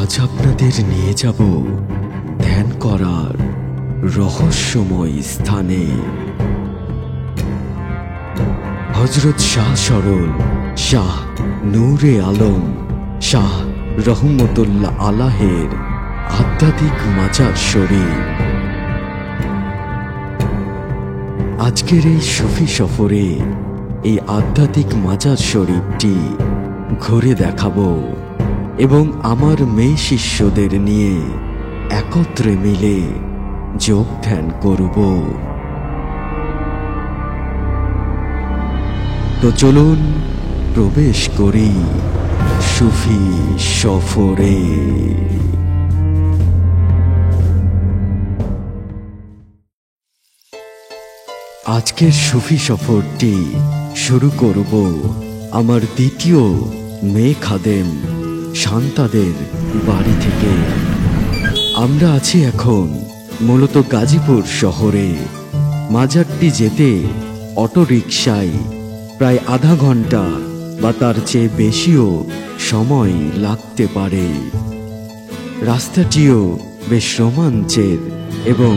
আজ আপনাদের নিয়ে যাব ধ্যান করার রহস্যময় স্থানে। হযরত শাহ সরল শাহ নূরে আলম শাহ রহমতুল্লাহ আলাহের আধ্যাত্মিক মাজার শরীফ। আজকের এই সুফি সফরে এই আধ্যাত্মিক মাজার শরীফটি ঘুরে দেখাবো এবং আমার মেয়ে শিষ্যদের নিয়ে একত্রে মিলে যোগ ধ্যান করব। তো চলুন প্রবেশ করি সুফি সফরে। আজকের সুফি সফরটি শুরু করব আমার দ্বিতীয় মেয়ে খাদেম শান্তাদের বাড়ি থেকে। আমরা আছি এখন মূলত গাজীপুর শহরে। মাজারটি যেতে অটো রিকশায় প্রায় আধা ঘন্টা বা তার চেয়ে বেশিও সময় লাগতে পারে। রাস্তাটিও বেশ রোমাঞ্চের এবং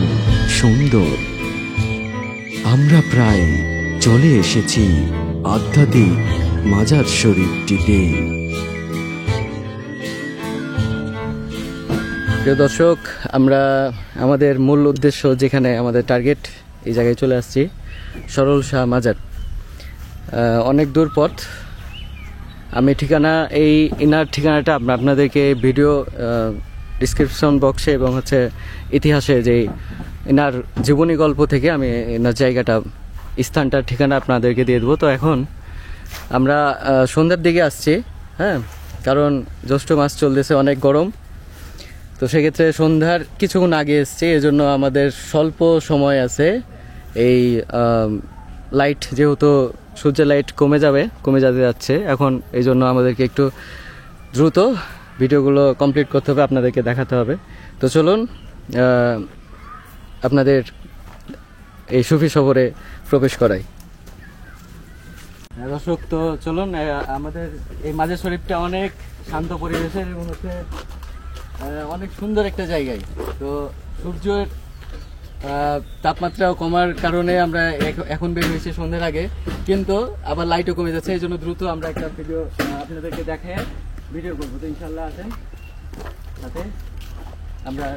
সুন্দর। আমরা প্রায় চলে এসেছি আধ্যাত্মিক মাজার শরীফটিতে। প্রিয় দর্শক, আমরা আমাদের মূল উদ্দেশ্য, যেখানে আমাদের টার্গেট, এই জায়গায় চলে আসছি, সরল শাহ মাজার। অনেক দূর পথ। আমি ইনার ঠিকানাটা আপনাদেরকে ভিডিও ডিসক্রিপশন বক্সে এবং ইতিহাসে যে ইনার জীবনী গল্প থেকে আমি ইনার জায়গাটা, স্থানটার ঠিকানা আপনাদেরকে দিয়ে দেবো। তো এখন আমরা সন্ধ্যার দিকে আসছি, হ্যাঁ, কারণ জ্যৈষ্ঠ মাস চলতেছে, অনেক গরম। তো সেক্ষেত্রে সন্ধ্যার কিছুক্ষণ আগে এসছি, এজন্য আমাদের স্বল্প সময় আছে। এই লাইট, যেহেতু সূর্যের লাইট কমে যেতে যাচ্ছে এখন, এই জন্য আমাদেরকে একটু দ্রুত ভিডিওগুলো কমপ্লিট করতে হবে, আপনাদেরকে দেখাতে হবে। তো চলুন আপনাদের এই সুফি সফরে প্রবেশ করাই। দর্শক, তো চলুন, আমাদের এই মাজার শরীফটা অনেক শান্ত পরিবেশের এবং অনেক সুন্দর একটা জায়গায়। তো সূর্যের তাপমাত্রা কমার কারণে আমরা এখন বের হয়েছি সন্ধ্যার আগে, কিন্তু আবার লাইটও কমে যাচ্ছে, এই জন্য দ্রুত আমরা একটা ভিডিও আপনাদেরকে দেখে ভিডিও করবো। তো ইনশাল্লাহ আছেন সাথে আমরা।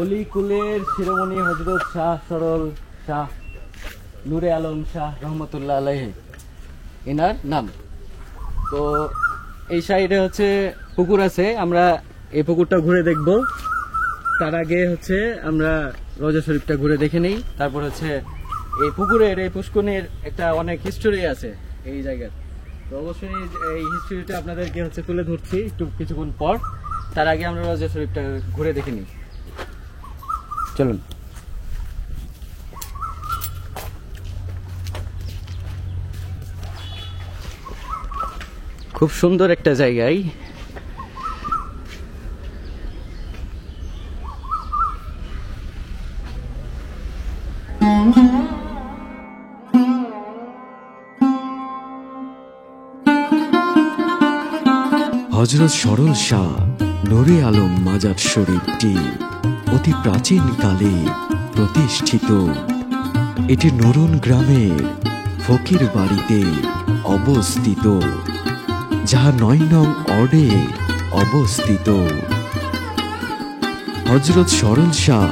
অলিকুলের শিরোমণি হযরত শাহ সরল শাহ নূরে আলম শাহ রহমতুল্লাহ আলাইহি, এনার নাম। তো এই সাইডে পুকুর আছে, আমরা এই পুকুরটা ঘুরে দেখব। তার আগে আমরা রোজা শরীফটা ঘুরে দেখে নিই। তারপর এই পুকুরের, এই পুষ্করণীর একটা অনেক হিস্টোরি আছে এই জায়গার। তো অবশ্যই এই হিস্টোরিটা আপনাদেরকে তুলে ধরছি একটু কিছুক্ষণ পর। তার আগে আমরা রোজা শরীফটা ঘুরে দেখে নিই, চলুন। খুব সুন্দর একটা জায়গায়। হযরত সরল শাহ নূরে আলম মাজার শরীফটি অতি প্রাচীন কালে প্রতিষ্ঠিত। এটি নরুন গ্রামের ফকির বাড়িতে অবস্থিত, যাহা ৯ নং ওয়ার্ডে অবস্থিত। হযরত সরল শাহ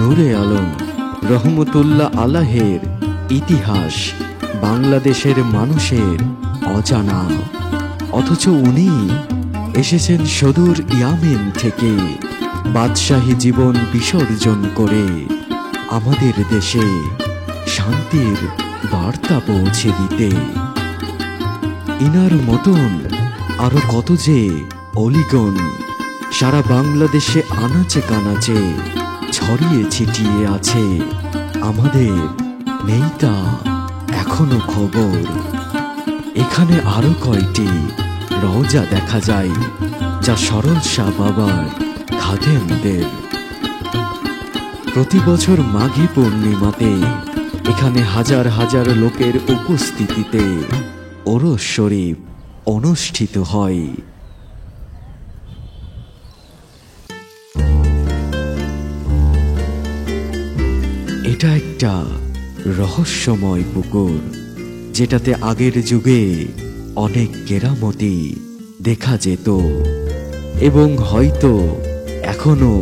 নূরে আলম রহমতুল্লাহ আলাহের ইতিহাস বাংলাদেশের মানুষের অজানা, অথচ উনি এসেছেন সুদূর ইয়ামেন থেকে বাদশাহী জীবন বিসর্জন করে আমাদের দেশে শান্তির বার্তা পৌঁছে দিতে। ইনার মতন আরো কত যে অলিগণ সারা বাংলাদেশে আনাচে কানাচে ছড়িয়ে ছিটিয়ে আছে, আমাদের নেই তা এখনো খবর। এখানে আরো কয়টি রওজা দেখা যায়, যা সরল শাহ বাবার খাদেমদের। প্রতি বছর মাঘী পূর্ণিমাতে এখানে হাজার হাজার লোকের উপস্থিতিতে ওরস শরীফ অনুষ্ঠিত হয়। এটা একটা রহস্যময় পুকুর, যেটাতে আগের যুগে অনেক কেরামতি দেখা যেত এবং হয়তো এখনো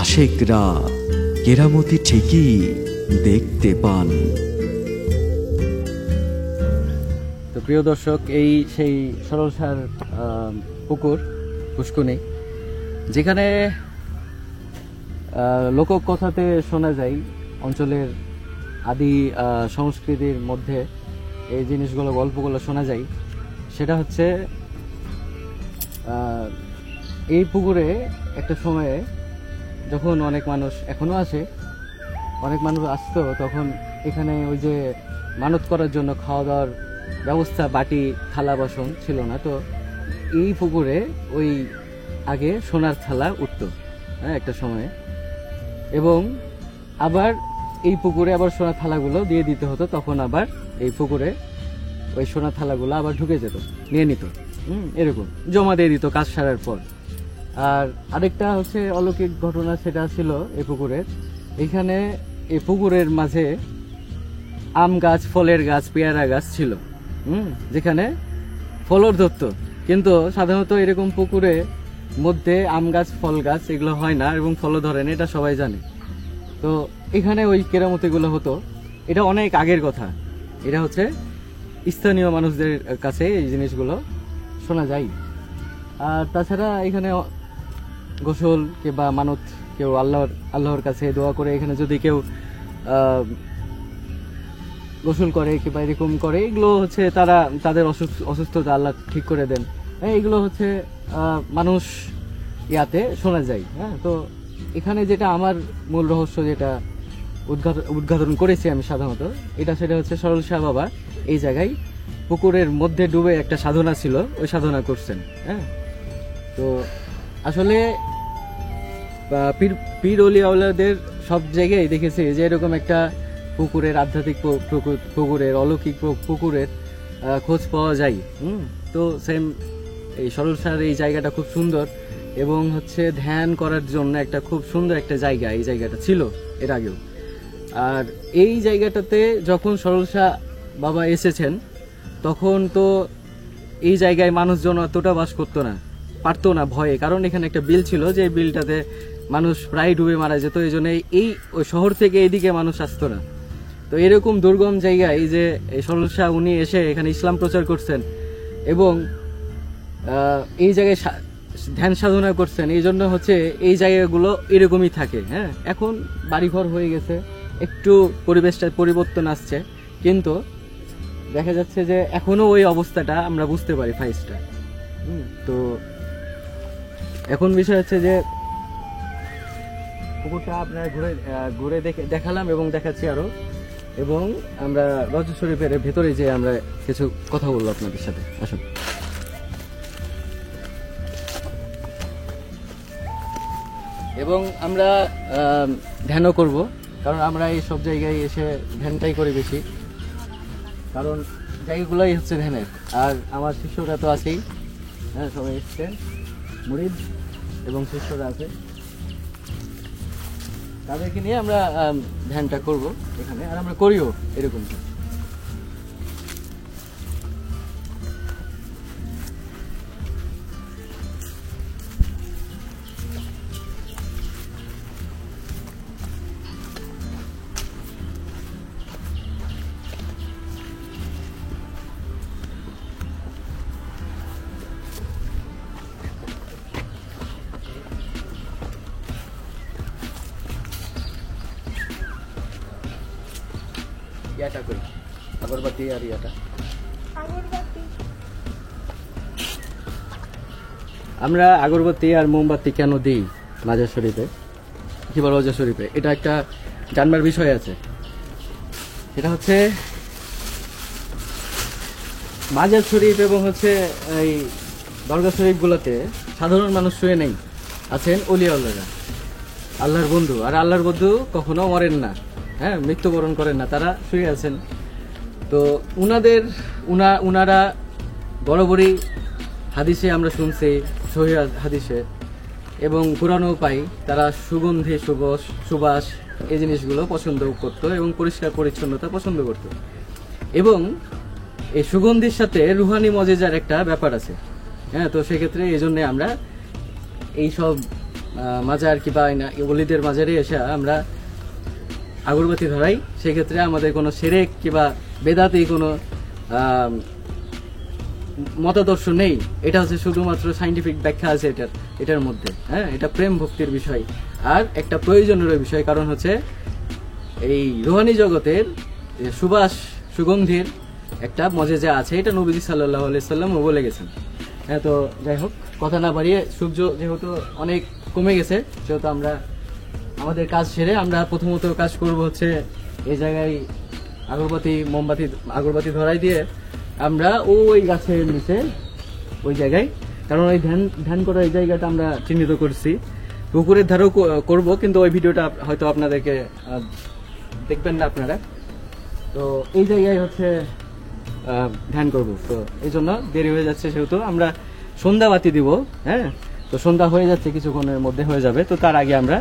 আশেকরা কেরামতি ঠিকই দেখতে পান। তো প্রিয় দর্শক, এই সেই সরল শাহর পুকুর পুষ্কুনি, যেখানে লোককথাতে শোনা যায় অঞ্চলের আদি সংস্কৃতির মধ্যে এই জিনিসগুলো, গল্পগুলো শোনা যায়। সেটা হচ্ছে এই পুকুরে একটা সময়ে যখন অনেক মানুষ, এখনো আসে, অনেক মানুষ আসতো, তখন এখানে ওই যে মানত করার জন্য খাওয়া দাওয়ার ব্যবস্থা, বাটি থালা বাসন ছিল না, তো এই পুকুরে ওই আগে সোনার থালা উঠতো একটা সময়ে, এবং আবার এই পুকুরে আবার সোনার থালাগুলো দিয়ে দিতে হতো। তখন আবার এই পুকুরে ওই সোনার থালাগুলো আবার ঢুকে যেত, নিয়ে নিত, এরকম জমা দিয়ে দিত কাজ সারার পর। আর আরেকটা হচ্ছে অলৌকিক ঘটনা, সেটা ছিল এই পুকুরের, এখানে এই পুকুরের মাঝে আম গাছ, ফলের গাছ, পেয়ারা গাছ ছিল, যেখানে ফলর ধরতো। কিন্তু সাধারণত এরকম পুকুরে মধ্যে আম গাছ, ফল গাছ এগুলো হয় না এবং ফলও ধরে না, এটা সবাই জানে। তো এখানে ওই কেরামতিগুলো হতো, এটা অনেক আগের কথা, এটা হচ্ছে স্থানীয় মানুষদের কাছে এই জিনিসগুলো শোনা যায়। আর তাছাড়া এখানে গোসল কিংবা মানত, কেউ আল্লাহর কাছে দোয়া করে, এখানে যদি কেউ গোসল করে কিংবা এরকম করে, এগুলো হচ্ছে তারা তাদের অসুস্থতা আল্লাহ ঠিক করে দেন, এগুলো হচ্ছে মানুষ ইয়াতে শোনা যায়। হ্যাঁ, তো এখানে যেটা আমার মূল রহস্য, যেটা উদ্ঘাটন করেছি আমি সাধারণত, সেটা হচ্ছে সরল শাহ বাবা এই জায়গায় পুকুরের মধ্যে ডুবে একটা সাধনা ছিল, ওই সাধনা করছেন। হ্যাঁ, তো আসলে পীর ওলিয়াউলাদের সব জায়গায় দেখেছি যে এরকম একটা পুকুরের, আধ্যাত্মিক পুকুরের, অলৌকিক পুকুরের খোঁজ পাওয়া যায়। তো সেম এই সরল শাহর এই জায়গাটা খুব সুন্দর এবং হচ্ছে ধ্যান করার জন্য একটা খুব সুন্দর একটা জায়গা এই জায়গাটা ছিল এর আগেও। আর এই জায়গাটাতে যখন সরল শাহ বাবা এসেছেন, তখন তো এই জায়গায় মানুষজন অতটা বাস করতো না, পারতো না ভয়ে, কারণ এখানে একটা বিল ছিল, যে বিলটাতে মানুষ প্রায় ডুবে মারা যেত, এই জন্য ওই শহর থেকে এইদিকে মানুষ আসতো না। তো এরকম দুর্গম জায়গায় এই যে সরল শাহ উনি এসে এখানে ইসলাম প্রচার করছেন এবং এই জায়গায় ধ্যান সাধনা করছেন, এই জন্য হচ্ছে এই জায়গাগুলো এরকমই থাকে। হ্যাঁ, এখন বাড়িঘর হয়ে গেছে, একটু পরিবেশটা পরিবর্তন আসছে, কিন্তু দেখা যাচ্ছে যে এখনো ওই অবস্থাটা আমরা বুঝতে পারি ফাইসটা। তো এখন বিষয় হচ্ছে যে পুকুরটা আপনারা ঘুরে দেখালাম এবং দেখাচ্ছি আরো, এবং আমরা রওজা শরীফের ভেতরে যে আমরা কিছু কথা বলবো আপনাদের সাথে। আসুন। এবং আমরা ধ্যানও করব, কারণ আমরা এই সব জায়গায় এসে ধ্যানটাই করি বেশি, কারণ জায়গাগুলোই হচ্ছে ধ্যানের। আর আমার শিষ্যরা তো আছেই, হ্যাঁ, সবাই এসছেন, মুরিদ এবং শিষ্যরা আছে, তাদেরকে নিয়ে আমরা ধ্যানটা করব এখানে, আর আমরা করিও এরকমটা। ইয়াটা করি, আগরবাতি আর ইয়াটা। আমরা আগরবাতি আর মোমবাতি কেন দিই মাজার শরীফে কিংবা রওজা শরীফে, এটা একটা জানবার বিষয় আছে। এটা হচ্ছে মাজার শরীফ এবং হচ্ছে এই দরগা শরীফগুলোতে সাধারণ মানুষ শুয়ে নেই, আছেন ওলিয়াউল্লাহরা, আল্লাহর বন্ধু। আর আল্লাহর বন্ধু কখনো মরেন না, হ্যাঁ, মৃত্যুবরণ করেন না, তারা শুয়ে আছেন। তো উনারা বরাবরই হাদিসে আমরা শুনছি, সহিহ হাদিসে এবং কোরআনেও পাই, তারা সুগন্ধি, সুবাস এই জিনিসগুলো পছন্দ করতো এবং পরিষ্কার পরিচ্ছন্নতা পছন্দ করতো। এবং এই সুগন্ধির সাথে রুহানি মজেজার একটা ব্যাপার আছে, হ্যাঁ। তো সেক্ষেত্রে এই জন্যে আমরা এইসব মাজার কিংবা ওলিদের মাজারে এসে আমরা আগরবাতি ধরাই। সেক্ষেত্রে আমাদের কোনো শিরক কিংবা বেদাতি কোনো মতাদর্শ নেই। এটা হচ্ছে শুধুমাত্র সাইন্টিফিক ব্যাখ্যা আছে এটার মধ্যে, হ্যাঁ। এটা প্রেম ভক্তির বিষয় আর একটা প্রয়োজনের বিষয়। কারণ হচ্ছে এই রুহানি জগতের সুবাস সুগন্ধির একটা মজেজা আছে, এটা নবীজি সাল্লাল্লাহু আলাইহি সাল্লামও বলে গেছেন, হ্যাঁ। তো যাই হোক, কথা না বাড়িয়ে, সূর্য যেহেতু অনেক কমে গেছে, সেহেতু আমরা আমাদের কাজ সেরে আমরা প্রথমত কাজ করব হচ্ছে এই জায়গায় আগরবাতি ধরাই দিয়ে আমরা ওই গাছের নিচে ওই জায়গায়, কারণ ওই ধ্যান করার এই জায়গাটা আমরা চিহ্নিত করছি, পুকুরের ধারেও করব, কিন্তু ওই ভিডিওটা হয়তো আপনাদেরকে দেখবেন না আপনারা। তো এই জায়গায় হচ্ছে ধ্যান করব। তো এই জন্য দেরি হয়ে যাচ্ছে, সেহেতু আমরা সন্ধ্যাবাতি দিব, হ্যাঁ। তো সন্ধ্যা হয়ে যাচ্ছে, কিছুক্ষণের মধ্যে হয়ে যাবে। তো তার আগে আমরা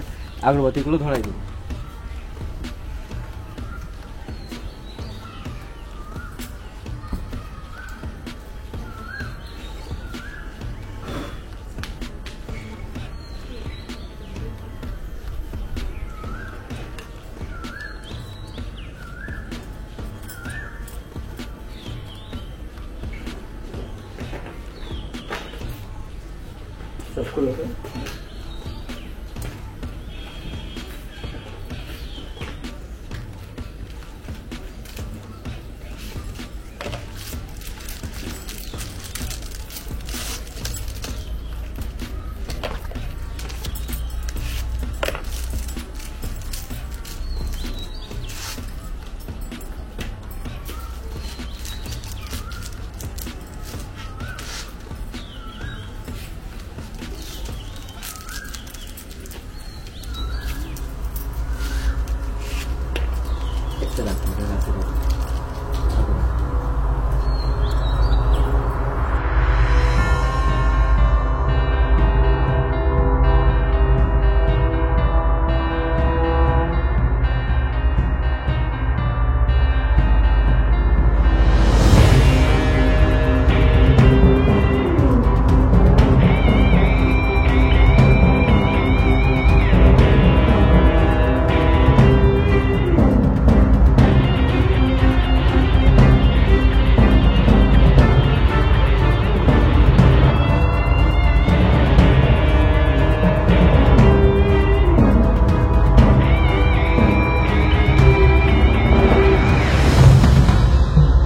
আগরবাতিগুলো ধরাই দিব। সবগুলোকে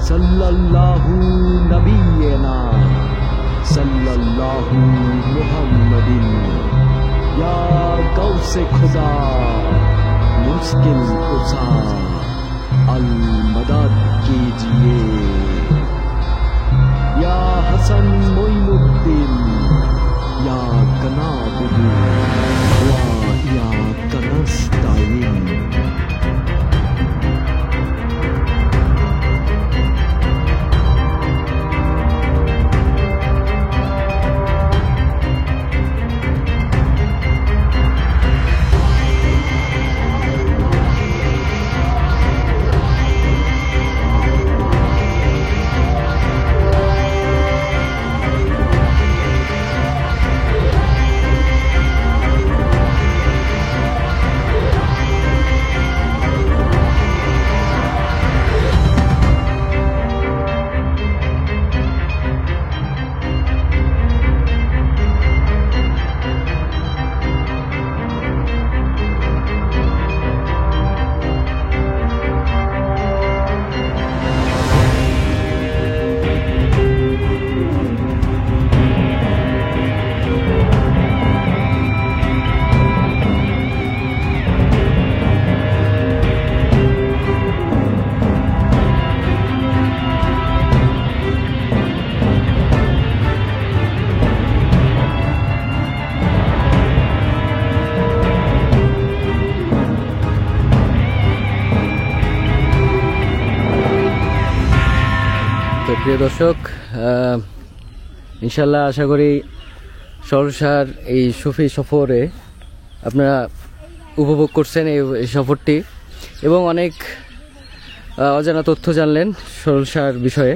सल्लल्लाहु नबीना सल्लल्लाहु मुहम्मदिन या गौसे खुदा मुश्किल कुशा अल मदद कीजिए या हसन मोइनुद्दीन या कनाबुदु वा या कनस्ताइन। প্রিয় দর্শক, ইনশাল্লাহ আশা করি সরসার এই সুফি সফরে আপনারা উপভোগ করছেন এই সফরটি এবং অনেক অজানা তথ্য জানলেন সরসার বিষয়ে।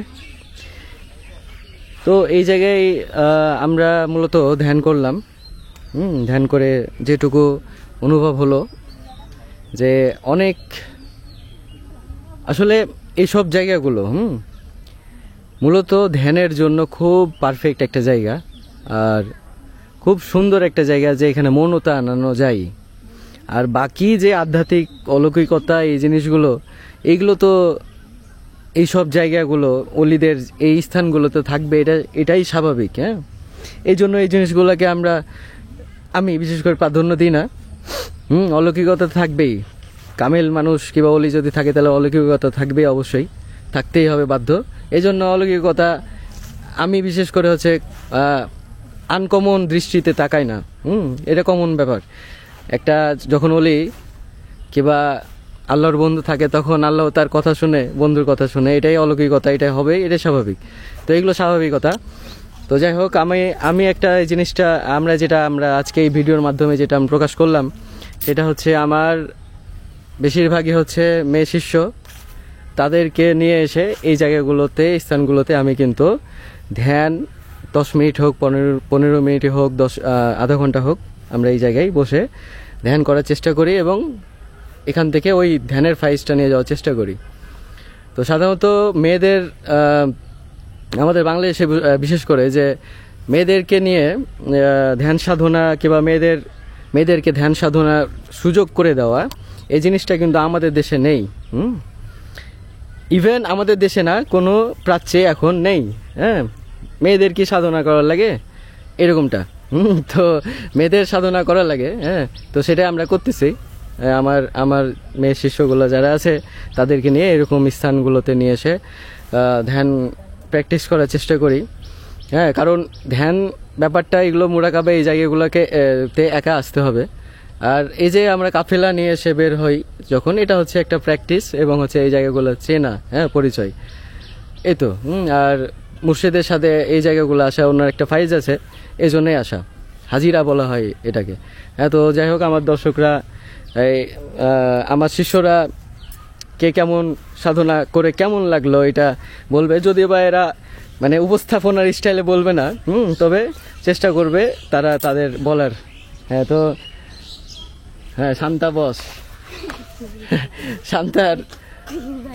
তো এই জায়গায় আমরা মূলত ধ্যান করলাম। ধ্যান করে যেটুকু অনুভব হলো যে অনেক আসলে এইসব জায়গাগুলো মূলত ধ্যানের জন্য খুব পারফেক্ট একটা জায়গা আর খুব সুন্দর একটা জায়গা, যে এখানে মনটা আনানো যায়। আর বাকি যে আধ্যাত্মিক অলৌকিকতা এই জিনিসগুলো, এইগুলো তো এইসব জায়গাগুলো অলিদের এই স্থানগুলোতে থাকবে, এটাই স্বাভাবিক। হ্যাঁ, এই জন্য এই জিনিসগুলোকে আমি বিশেষ করে প্রাধান্য দিই না। অলৌকিকতা থাকবেই, কামেল মানুষ কিংবা অলি যদি থাকে তাহলে অলৌকিকতা থাকবেই, অবশ্যই থাকতেই হবে, বাধ্য। এই জন্য অলৌকিকতা আমি বিশেষ করে হচ্ছে আনকমন দৃষ্টিতে তাকাই না। এটা কমন ব্যাপার। একটা যখন অলি কিংবা আল্লাহর বন্ধু থাকে তখন আল্লাহ তার কথা শুনে, বন্ধুর কথা শুনে, এটাই অলৌকিকতা, এটাই হবে, এটাই স্বাভাবিক। তো এগুলো স্বাভাবিকতা। তো যাই হোক, আমি একটা এই জিনিসটা আমরা আজকে এই ভিডিওর মাধ্যমে যেটা আমি প্রকাশ করলাম, সেটা হচ্ছে আমার বেশিরভাগই হচ্ছে মেয়ে শিষ্য, তাদেরকে নিয়ে এসে এই জায়গাগুলোতে, স্থানগুলোতে আমি কিন্তু ধ্যান 10 মিনিট হোক, 15 মিনিট হোক, আধা ঘন্টা হোক, আমরা এই জায়গায় বসে ধ্যান করার চেষ্টা করি এবং এখান থেকে ওই ধ্যানের ফাইজটা নিয়ে যাওয়ার চেষ্টা করি। তো সাধারণত মেয়েদের, আমাদের বাংলাদেশে বিশেষ করে, যে মেয়েদেরকে নিয়ে ধ্যান সাধনা কিংবা মেয়েদেরকে ধ্যান সাধনার সুযোগ করে দেওয়া, এই জিনিসটা কিন্তু আমাদের দেশে নেই। ইভেন আমাদের দেশে না, কোনো প্রাচ্যে এখন নেই। হ্যাঁ, মেয়েদের কি সাধনা করার লাগে এরকমটা। তো মেয়েদের সাধনা করা লাগে। হ্যাঁ, তো সেটা আমরা করতেছি। আমার মেয়ে শিষ্যগুলো যারা আছে তাদেরকে নিয়ে এরকম স্থানগুলোতে নিয়ে এসে ধ্যান প্র্যাকটিস করার চেষ্টা করি। হ্যাঁ, কারণ ধ্যান ব্যাপারটা, এগুলো মুরাকাবা এই জায়গাগুলোকে একা আসতে হবে। আর এই যে আমরা কাফেলা নিয়ে এসে বের হই যখন, এটা হচ্ছে একটা প্র্যাকটিস এবং হচ্ছে এই জায়গাগুলো চেনা, হ্যাঁ, পরিচয়। এই তো। আর মুর্শিদের সাথে এই জায়গাগুলো আসা, ওনার একটা ফাইজ আছে, এই জন্যই আসা, হাজিরা বলা হয় এটাকে। হ্যাঁ, তো যাই হোক, আমার দর্শকরা, আমার শিষ্যরা কে কেমন সাধনা করে কেমন লাগলো এটা বলবে, যদিও বা এরা মানে উপস্থাপনার স্টাইলে বলবে না, তবে চেষ্টা করবে তারা তাদের বলার। হ্যাঁ, তো হ্যাঁ, শান্তা বস,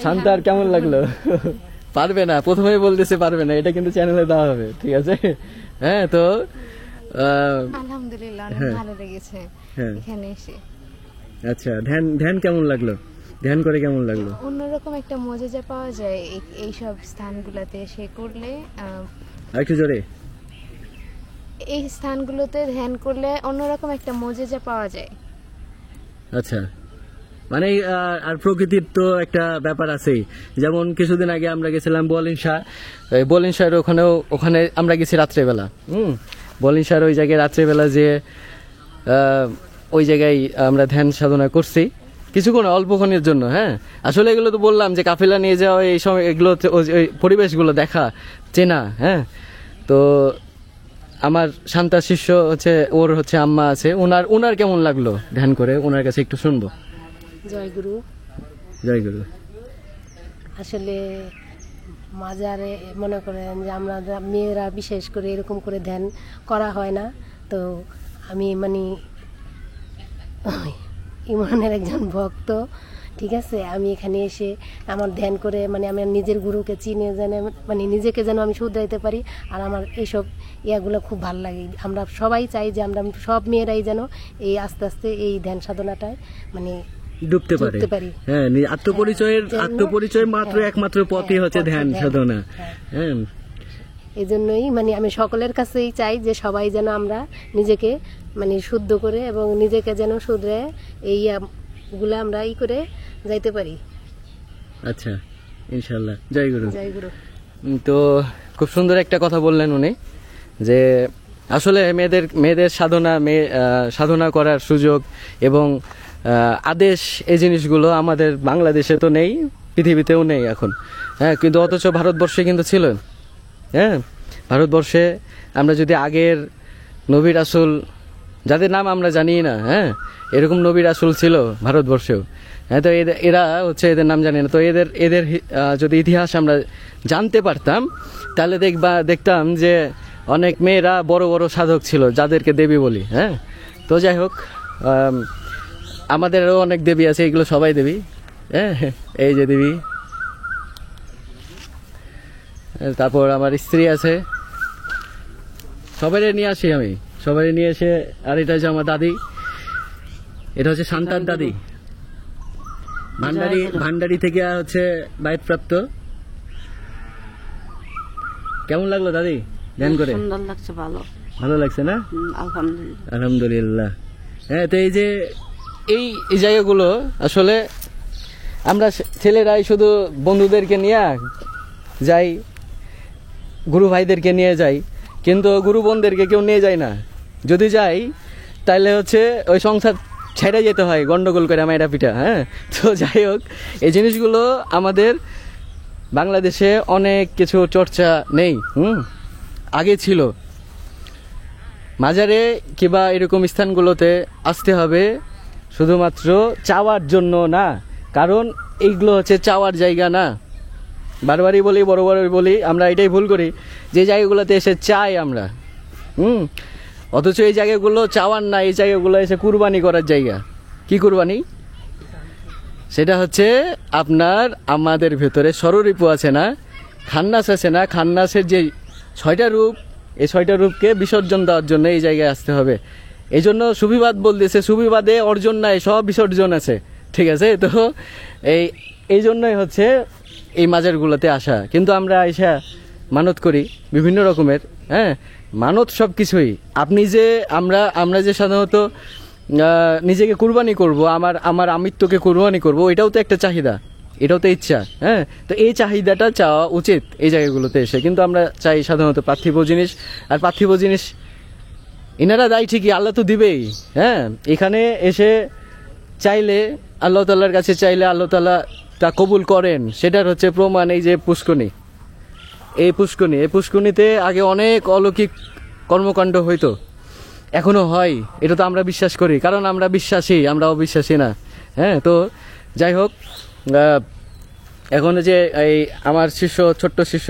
শান্তার কেমন লাগলো? পারবে না, প্রথমেই বলতেছে পারবে না, এটা কিন্তু চ্যানেলে দেওয়া হবে, ঠিক আছে? হ্যাঁ, তো আলহামদুলিল্লাহ অনেক ভালো লেগেছে এখানে এসে। আচ্ছা, ধ্যান কেমন লাগলো? ধ্যান করে কেমন লাগলো? অন্যরকম একটা মজা পাওয়া যায় এই সব স্থানগুলোতে এসে করলে। একটু জোরে। এই স্থানগুলোতে ধ্যান করলে অন্যরকম একটা মজা পাওয়া যায়। আচ্ছা, মানে আর প্রকৃতির তো একটা ব্যাপার আছেই। যেমন কিছুদিন আগে আমরা গেছিলাম বলিনশার, ওখানে আমরা গেছি রাত্রেবেলা। বলিনশার ওই জায়গায় রাত্রেবেলা যে ওই জায়গায় আমরা ধ্যান সাধনা করছি কিছুক্ষণ, অল্পক্ষণের জন্য। হ্যাঁ, আসলে এগুলো তো বললাম যে কাফেলা নিয়ে যাওয়া, এই সময় এগুলো ওই পরিবেশগুলো দেখা, চেনা। হ্যাঁ, তো আমার শান্তা শিষ্য হচ্ছে, ওর হচ্ছে আম্মা আছে, ওনার কেমন লাগলো ধ্যান করে, ওনার কাছে একটু শুনবো। জয়গুরু। জয়গুরু। আসলে মাজারে মনে করেন যে আমরা মেয়েরা বিশেষ করে এরকম করে ধ্যান করা হয় না। তো আমি মানে ইমরানের একজন ভক্ত, ঠিক আছে? আমি এখানে এসে আমার ধ্যান করে মানে আমি নিজের গুরুকে চিনে মানে নিজেকে যেন আমি শুধরাইতে পারি। আর আমার এইসব ইয়াগুলো খুব ভালো লাগে। আমরা সবাই চাই যে আমরা সব মেয়েরাই যেন এই আস্তে আস্তে এই ধ্যান সাধনাটায় মানে ডুবতে পারি। হ্যাঁ, আত্মপরিচয় মাত্র একমাত্র পথই হচ্ছে ধ্যান সাধনা। হ্যাঁ, এই জন্যই মানে আমি সকলের কাছেই চাই যে সবাই যেন আমরা নিজেকে মানে শুদ্ধ করে এবং নিজেকে যেন শুধরে এই গুলা আমরা করে যাইতে পারি। আচ্ছা, ইনশাআল্লাহ। জয় গুরু। জয় গুরু। তো খুব সুন্দর একটা কথা বললেন উনি, যে আসলে মেয়েদের সাধনা করার সুযোগ এবং আদেশ, এই জিনিসগুলো আমাদের বাংলাদেশে তো নেই, পৃথিবীতেও নেই এখন। হ্যাঁ, কিন্তু অথচ ভারতবর্ষে কিন্তু ছিল। হ্যাঁ, ভারতবর্ষে আমরা যদি আগের নবী রাসূল যাদের নাম আমরা জানি না, হ্যাঁ, এরকম নবী রাসূল ছিল ভারতবর্ষেও, হ্যাঁ, তো এরা হচ্ছে এদের নাম জানি না, তো এদের যদি ইতিহাস আমরা জানতে পারতাম তাহলে দেখতাম যে অনেক মেয়েরা বড় বড় সাধক ছিল যাদেরকে দেবী বলি। হ্যাঁ, তো যাই হোক, আমাদেরও অনেক দেবী আছে, এগুলো সবাই দেবী। হ্যাঁ, এই যে দেবী, তারপর আমার স্ত্রী আছে, সবাই নিয়ে আসি আমি, সবাই নিয়ে এসে। আর এটা হচ্ছে আমার দাদি, এটা হচ্ছে শান্তার দাদি, ভান্ডারি থেকে হচ্ছে বাইরপ্রাপ্ত। কেমন লাগলো দাদি ধ্যান করে? সুন্দর লাগছে, ভালো লাগছে না? আলহামদুলিল্লাহ। আলহামদুলিল্লাহ। হ্যাঁ, তো এই যে এই জায়গাগুলো আসলে আমরা ছেলেরাই শুধু বন্ধুদেরকে নিয়ে যাই, গুরু ভাইদেরকে নিয়ে যাই, কিন্তু গুরু বোনদেরকে কেউ নিয়ে যায় না। যদি যাই তাহলে হচ্ছে ওই সংসার ছেড়ে যেতে হয় গন্ডগোল করে মায়েরা পিঠা। হ্যাঁ, তো যাই হোক, এই জিনিসগুলো আমাদের বাংলাদেশে অনেক কিছু চর্চা নেই। আগে ছিল। মাজারে কিংবা এরকম স্থানগুলোতে আসতে হবে শুধুমাত্র চাওয়ার জন্য না, কারণ এইগুলো হচ্ছে চাওয়ার জায়গা না। বারবারই বলি, বড় বলি, আমরা এটাই ভুল করি যে জায়গাগুলোতে এসে চাই আমরা, অথচ এই জায়গাগুলো চাওয়ার না, এই জায়গাগুলো এসে কুরবানি করার জায়গা। কি কুরবানি? সেটা হচ্ছে আপনার আমাদের ভেতরে ষড়রিপু আছে না, খান্নাস আছে না, খান্নাসের যে 6টা রূপ, এই 6টা রূপকে বিসর্জন দেওয়ার জন্য এই জায়গায় আসতে হবে। এই জন্য সুফিবাদ বলতেছে, সুফিবাদে অর্জন নাই, সব বিসর্জন আছে। ঠিক আছে, তো এই জন্যই হচ্ছে এই মাজারগুলোতে আসা। কিন্তু আমরা এসে মানত করি বিভিন্ন রকমের। হ্যাঁ, মানত সব কিছুই। আপনি যে আমরা যে সাধারণত নিজেকে কুরবানি করব, আমার আমিত্বকে কুরবানি করব, এটাও তো একটা চাহিদা, এটাও তো ইচ্ছা। হ্যাঁ, তো এই চাহিদাটা চাওয়া উচিত এই জায়গাগুলোতে এসে। কিন্তু আমরা চাই সাধারণত পার্থিব জিনিস, আর পার্থিব জিনিস এনারা দেয় ঠিকই, আল্লাহ তো দিবেই। হ্যাঁ, এখানে এসে চাইলে আল্লাহ তাআলার কাছে চাইলে আল্লাহ তাআলা তা কবুল করেন, সেটার হচ্ছে প্রমাণ এই যে পুষ্করণী। এই পুষ্করণীতে আগে অনেক অলৌকিক কর্মকাণ্ড হইতো, এখনো হয়। এটা তো আমরা বিশ্বাস করি, কারণ আমরা বিশ্বাসী, আমরা অবিশ্বাসী না। হ্যাঁ, তো যাই হোক, এখন যে এই আমার শিষ্য, ছোট্ট শিষ্য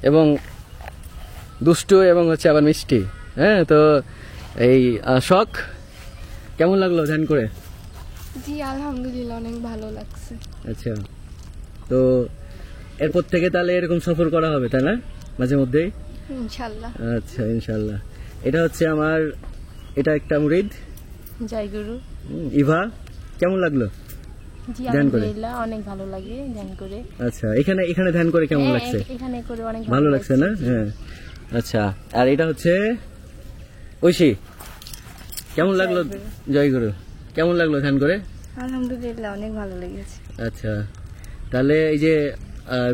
এবং দুষ্টু এবং হচ্ছে আবার মিষ্টি। হ্যাঁ, তো এই শখ কেমন লাগলো ধ্যান করে? জি আলহামদুলিল্লাহ, অনেক ভালো লাগছে। আচ্ছা, তো এরপর থেকে তাহলে এরকম সফর করা হবে, তাই না, মাঝে মধ্যেই? ইনশাআল্লাহ। আচ্ছা, ইনশাআল্লাহ। এটা হচ্ছে আমার, এটা একটা মুরিদ, জয় গুরু। ইভা, কেমন লাগলো জি ধ্যান করে? আলহামদুলিল্লাহ, অনেক ভালো লাগে ধ্যান করে। আচ্ছা, এখানে ধ্যান করে কেমন লাগছে? এখানে করে অনেক ভালো লাগছে না? হ্যাঁ, আচ্ছা। আর এটা হচ্ছে ঐশী, কেমন লাগলো? জয় গুরু, কেমন লাগলো ধ্যান করে? আলহামদুলিল্লাহ, অনেক ভালো লেগেছে। আচ্ছা, তাহলে এই যে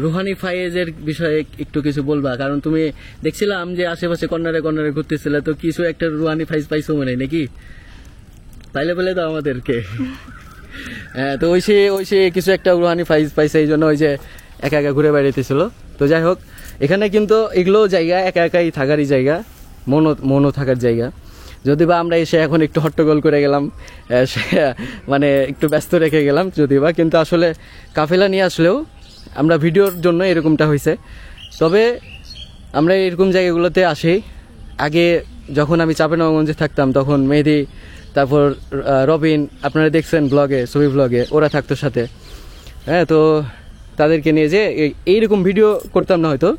রুহানি ফায়েজের বিষয়ে একটু কিছু বলবা, কারণ তুমি দেখছিলাম যে আশেপাশে কর্নারে কর্নারে ঘুরতেছিলে, তো কিছু একটা রুহানি ফাইজ পাইছো মনে হয় নাকি? তাইলে বলে দাও আমাদেরকে। হ্যাঁ, তো ঐশী কিছু একটা রুহানি ফাইজ পাইছে, এই জন্য ওই যে একা একা ঘুরে বেড়াইতেছিল। তো যাই হোক, এখানে কিন্তু এগুলো জায়গা একা একাই থাকারই জায়গা, মনও থাকার জায়গা। যদি বা আমরা এসে এখন একটু হট্টগোল করে গেলাম, মানে একটু ব্যস্ত রেখে গেলাম যদি বা, কিন্তু আসলে কাফেলা নিয়ে আসলেও আমরা ভিডিওর জন্য এরকমটা হয়েছে। তবে আমরা এরকম জায়গাগুলোতে আসি। আগে যখন আমি চাঁপাইনবাবগঞ্জে থাকতাম তখন মেহেদি, তারপর রবিন, আপনারা দেখছেন ব্লগে, ছবি ব্লগে, ওরা থাকতো সাথে। হ্যাঁ, তো তাদেরকে নিয়ে যে এইরকম ভিডিও করতাম না হয়তো,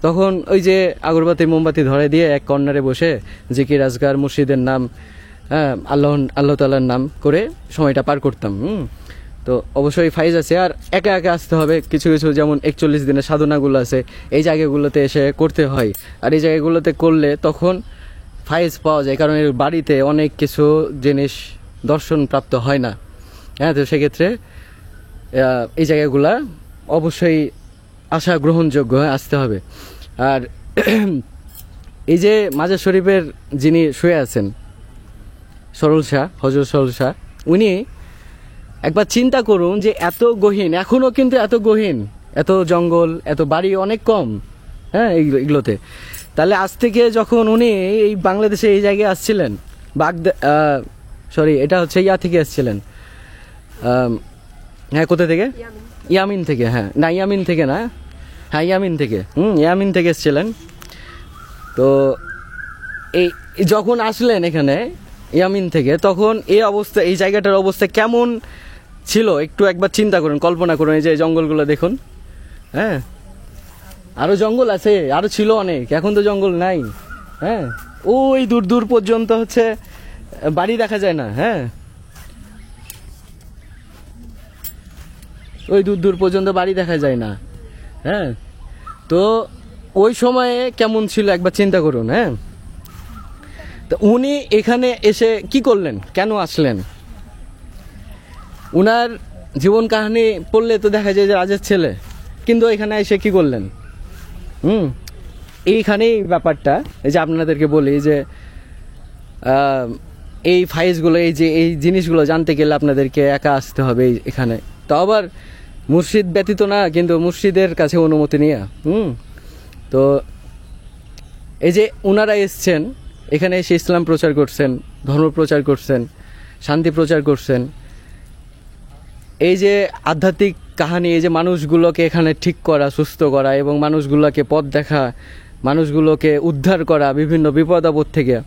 তখন ওই যে আগরবাতি মোমবাতি ধরে দিয়ে এক কর্নারে বসে জিকির আজগার, মুর্শিদের নাম, হ্যাঁ, আল্লাহ তাআলার নাম করে সময়টা পার করতাম। তো অবশ্যই ফাইজ আছে, আর একা একা আসতে হবে। কিছু কিছু যেমন 41 দিনের সাধনাগুলো আছে, এই জায়গাগুলোতে এসে করতে হয়। আর এই জায়গাগুলোতে করলে তখন ফাইজ পাওয়া যায়, কারণ এর বাড়িতে অনেক কিছু জিনিস দর্শন প্রাপ্ত হয় না। হ্যাঁ, তো সেক্ষেত্রে এই জায়গাগুলা অবশ্যই আশা গ্রহণযোগ্য, আসতে হবে। আর এই যে মাজার শরীফের যিনি শুয়ে আছেন, সরল শাহ, হযরত সরল শাহ, উনি একবার চিন্তা করুন যে এত গহীন, এখনো কিন্তু এত গহীন, এত জঙ্গল, এত বাড়ি অনেক কম, হ্যাঁ এগুলোতে। তাহলে আজ থেকে যখন উনি এই বাংলাদেশে এই জায়গায় আসছিলেন, এটা হচ্ছে ইয়া থেকে আসছিলেন, হ্যাঁ কোথা থেকে, ইয়ামিন থেকে, হ্যাঁ না ইয়ামিন থেকে না, হ্যাঁ ইয়ামিন থেকে, ইয়ামিন থেকে এসছিলেন। তো এই যখন আসলেন এখানে ইয়ামিন থেকে, তখন এই অবস্থা, এই জায়গাটার অবস্থা কেমন ছিল একটু একবার চিন্তা করুন, কল্পনা করুন। এই যে জঙ্গলগুলো দেখুন, হ্যাঁ আরও জঙ্গল আছে, আরও ছিল অনেক, এখন তো জঙ্গল নাই। হ্যাঁ ওই দূর দূর পর্যন্ত হচ্ছে বাড়ি দেখা যায় না, হ্যাঁ ওই দূর দূর পর্যন্ত বাড়ি দেখা যায় না। হ্যাঁ তো ওই সময়ে কেমন ছিল একবার চিন্তা করুন। হ্যাঁ তো উনি এখানে এসে কি করলেন, কেন আসলেন? উনার জীবন কাহিনী পড়লে তো দেখা যায় যে রাজের ছেলে, কিন্তু এখানে এসে কি করলেন? এইখানেই ব্যাপারটা, এই যে আপনাদেরকে বলি যে এই ফাইজগুলো, এই যে এই জিনিসগুলো জানতে গেলে আপনাদেরকে একা আসতে হবে এখানে, তো আবার মুর্শিদ ব্যতীত না, কিন্তু মুর্শিদের কাছে অনুমতি নিয়ে। তো এই যে ওনারা এসছেন এখানে, এসে ইসলাম প্রচার করছেন, ধর্ম প্রচার করছেন, শান্তি প্রচার করছেন। এই যে আধ্যাত্মিক কাহিনী, এই যে মানুষগুলোকে এখানে ঠিক করা, সুস্থ করা, এবং মানুষগুলোকে পথ দেখা, মানুষগুলোকে উদ্ধার করা বিভিন্ন বিপদ আপদ থেকে,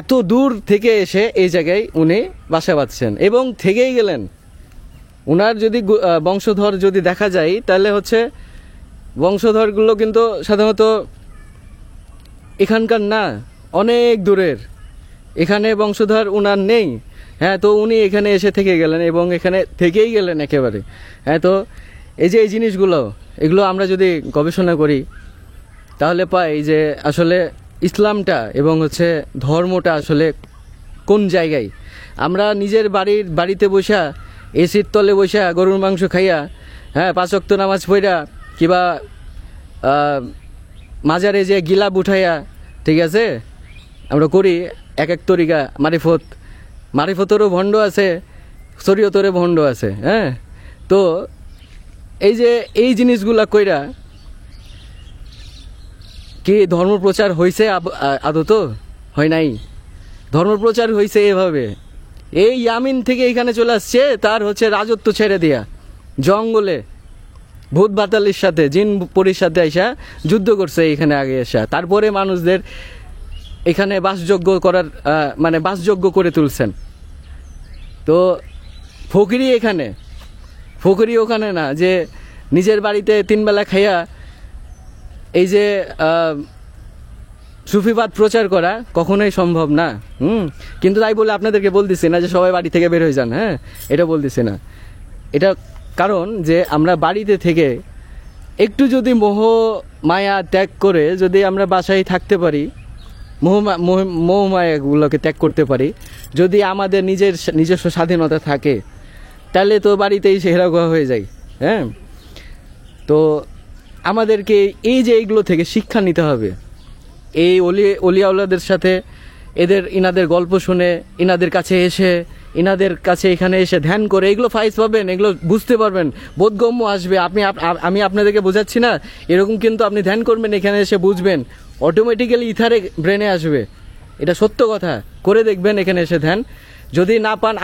এত দূর থেকে এসে এই জায়গায় উনি বাসা বাঁধছেন এবং থেকেই গেলেন। উনার যদি বংশধর যদি দেখা যায়, তাহলে হচ্ছে বংশধরগুলো কিন্তু সাধারণত এখানকার না, অনেক দূরের। এখানে বংশধর উনার নেই। হ্যাঁ তো উনি এখানে এসে থেকে গেলেন এবং এখানে থেকেই গেলেন একেবারে। হ্যাঁ তো এই যে এই জিনিসগুলো, এগুলো আমরা যদি গবেষণা করি তাহলে পাই যে আসলে ইসলামটা এবং হচ্ছে ধর্মটা আসলে কোন জায়গায়। আমরা নিজের বাড়িতে বসা, এসির তলে বসা, গরুর মাংস খাইয়া, হ্যাঁ 5 ওয়াক্ত নামাজ পড়া, কিবা মাজারে যে গিলাপ উঠাইয়া, ঠিক আছে আমরা করি এক এক তরিকা, মারিফতেরও ভণ্ড আছে, শরীয়তেরও ভণ্ড আছে। হ্যাঁ তো এই যে এই জিনিসগুলা কইরা কি ধর্মপ্রচার হয়েছে? আদত হয় নাই। ধর্মপ্রচার হয়েছে এভাবে, এই ইয়ামিন থেকে এখানে চলে আসছে, তার হচ্ছে রাজত্ব ছেড়ে দিয়া জঙ্গলে ভূত বাতালির সাথে, জিন পরির সাথে আইসা যুদ্ধ করছে এখানে আগে এসা, তারপরে মানুষদের এখানে বাসযোগ্য করার বাসযোগ্য করে তুলছেন। তো ফকিরি ওখানে না যে নিজের বাড়িতে 3 বেলা খাইয়া এই যে সুফিবাদ প্রচার করা কখনোই সম্ভব না। কিন্তু তাই বলে আপনাদেরকে বলতেছি না যে সবাই বাড়ি থেকে বের হয়ে যান, হ্যাঁ এটা বলতেছি না। এটা কারণ যে আমরা বাড়িতে থেকে একটু যদি মোহ মায়া ত্যাগ করে যদি আমরা বাসায় থাকতে পারি, মোহ মায়াগুলোকে ত্যাগ করতে পারি, যদি আমাদের নিজস্ব স্বাধীনতা থাকে, তাহলে তো বাড়িতেই সেরা হয়ে যায়। হ্যাঁ তো আমাদেরকে এই যে এইগুলো থেকে শিক্ষা নিতে হবে। এই অলিয়াউলাদের সাথে ইনাদের গল্প শুনে, ইনাদের কাছে এখানে এসে ধ্যান করে এগুলো ফাইজ পাবেন, এগুলো বুঝতে পারবেন, বোধগম্য আসবে। আমি আপনাদেরকে বোঝাচ্ছি না এরকম, কিন্তু আপনি ধ্যান করবেন, এখানে এসে বুঝবেন, অটোমেটিক্যালি ইথারে ব্রেনে আসবে। এটা সত্য কথা, করে দেখবেন এখানে এসে ধ্যান। যদি না পান,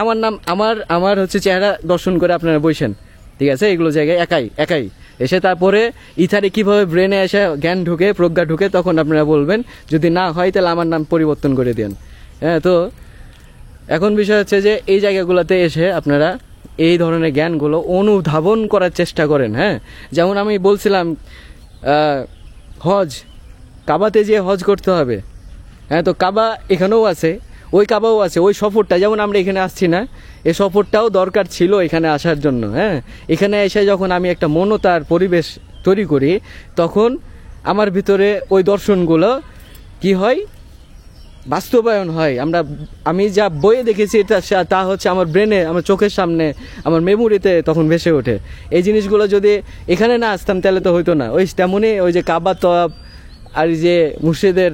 আমার হচ্ছে চেহারা দর্শন করে আপনারা বসেন, ঠিক আছে, এগুলো জায়গায় একাই এসে তারপরে ইথারে কিভাবে ব্রেনে এসে জ্ঞান ঢুকে, প্রজ্ঞা ঢুকে, তখন আপনারা বলবেন। যদি না হয় তাহলে আমার নাম পরিবর্তন করে দেন। হ্যাঁ তো এখন বিষয় হচ্ছে যে এই জায়গাগুলোতে এসে আপনারা এই ধরনের জ্ঞানগুলো অনুধাবন করার চেষ্টা করেন। হ্যাঁ যেমন আমি বলছিলাম হজ, কাবাতে যেয়ে হজ করতে হবে। হ্যাঁ তো কাবা এখানেও আছে, ওই কাবাও আছে, ওই সফরটা যেমন আমরা এখানে আসছি না, এই সফরটাও দরকার ছিল এখানে আসার জন্য। হ্যাঁ এখানে এসে যখন আমি একটা মনতার পরিবেশ তৈরি করি, তখন আমার ভিতরে ওই দর্শনগুলো কি হয়, বাস্তবায়ন হয়। আমি যা বইয়ে দেখেছি তা হচ্ছে আমার ব্রেনে, আমার চোখের সামনে, আমার মেমোরিতে তখন ভেসে ওঠে। এই জিনিসগুলো যদি এখানে না আসতাম তাহলে তো হইতো না। তেমনই ওই যে কাবা তওয়াব আর যে মুর্শিদের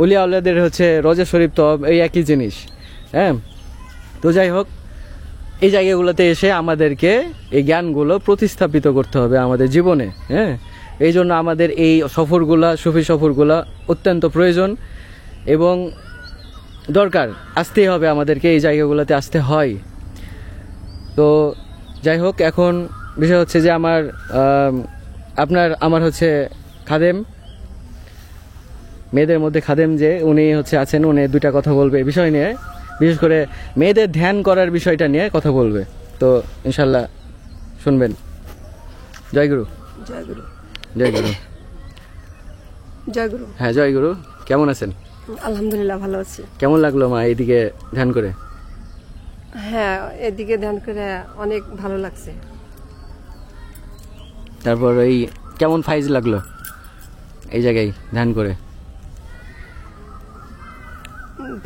উলিয়া আউলিয়াদের হচ্ছে রোজা শরীফ তওয়াব, এই একই জিনিস। হ্যাঁ তো যাই হোক, এই জায়গাগুলোতে এসে আমাদেরকে এই জ্ঞানগুলো প্রতিস্থাপিত করতে হবে আমাদের জীবনে। হ্যাঁ এই জন্য আমাদের এই সফরগুলা, সুফি সফরগুলা অত্যন্ত প্রয়োজন এবং দরকার। আসতেই হবে আমাদেরকে, এই জায়গাগুলোতে আসতে হয়। তো যাই হোক, এখন বিষয় হচ্ছে যে আমার হচ্ছে খাদেম, মেয়েদের মধ্যে খাদেম যে উনি হচ্ছে আছেন, উনি দুইটা কথা বলবে এই বিষয় নিয়ে, বিশেষ করে মেয়েদের ধ্যান করার বিষয়টা নিয়ে কথা বলবে। তো ইনশাল্লাহ শুনবেন। জয় গুরু। জয় গুরু। জয় গুরু। জয় গুরু। হ্যাঁ, জয় গুরু। কেমন আছেন? আলহামদুলিল্লাহ ভালো আছি। কেমন লাগলো মা এইদিকে ধ্যান করে? হ্যাঁ, এদিকে ধ্যান করে অনেক ভালো লাগছে। তারপর এই কেমন ফাইজ লাগলো এই জায়গায় ধ্যান করে?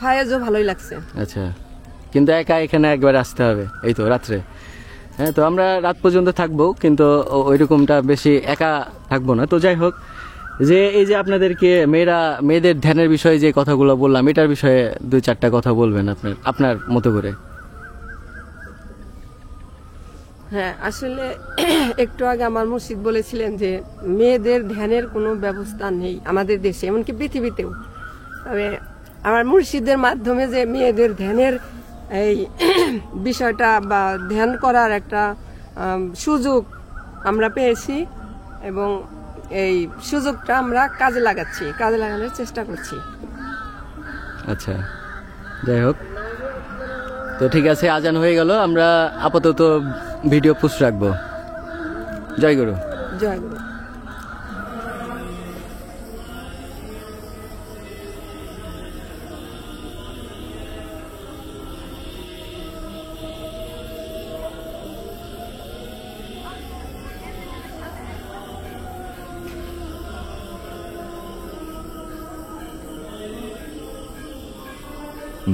ফায়াজও ভালোই লাগছে। আচ্ছা, কিন্তু একা এখানে একবার আসতে হবে এই তো রাত্রে। হ্যাঁ, তো আমরা রাত পর্যন্ত থাকবো, কিন্তু ওইরকমটা বেশি একা থাকবো না। তো যাই হোক, যে এই যে আপনাদেরকে মেয়েদের ধ্যানের বিষয়ে যে কথাগুলো বললাম, এটার বিষয়ে 2-4টা কথা বলবেন আপনার মতো করে। হ্যাঁ, আসলে একটু আগে আমার মুর্শিদ বলেছিলেন যে মেয়েদের ধ্যানের কোনো ব্যবস্থা নেই আমাদের দেশে, এমনকি পৃথিবীতেও। তবে আমার মুর্শিদের মাধ্যমে যে মেয়েদের ধ্যানের এই বিষয়টা বা ধ্যান করার একটা সুযোগ আমরা পেয়েছি, এবং এই সুযোগটা আমরা কাজে লাগানোর চেষ্টা করছি। আচ্ছা, যাই হোক, তো ঠিক আছে, আজান হয়ে গেল, আমরা আপাতত ভিডিও পোস্ট রাখবো। জয় গুরু। জয় গুরু।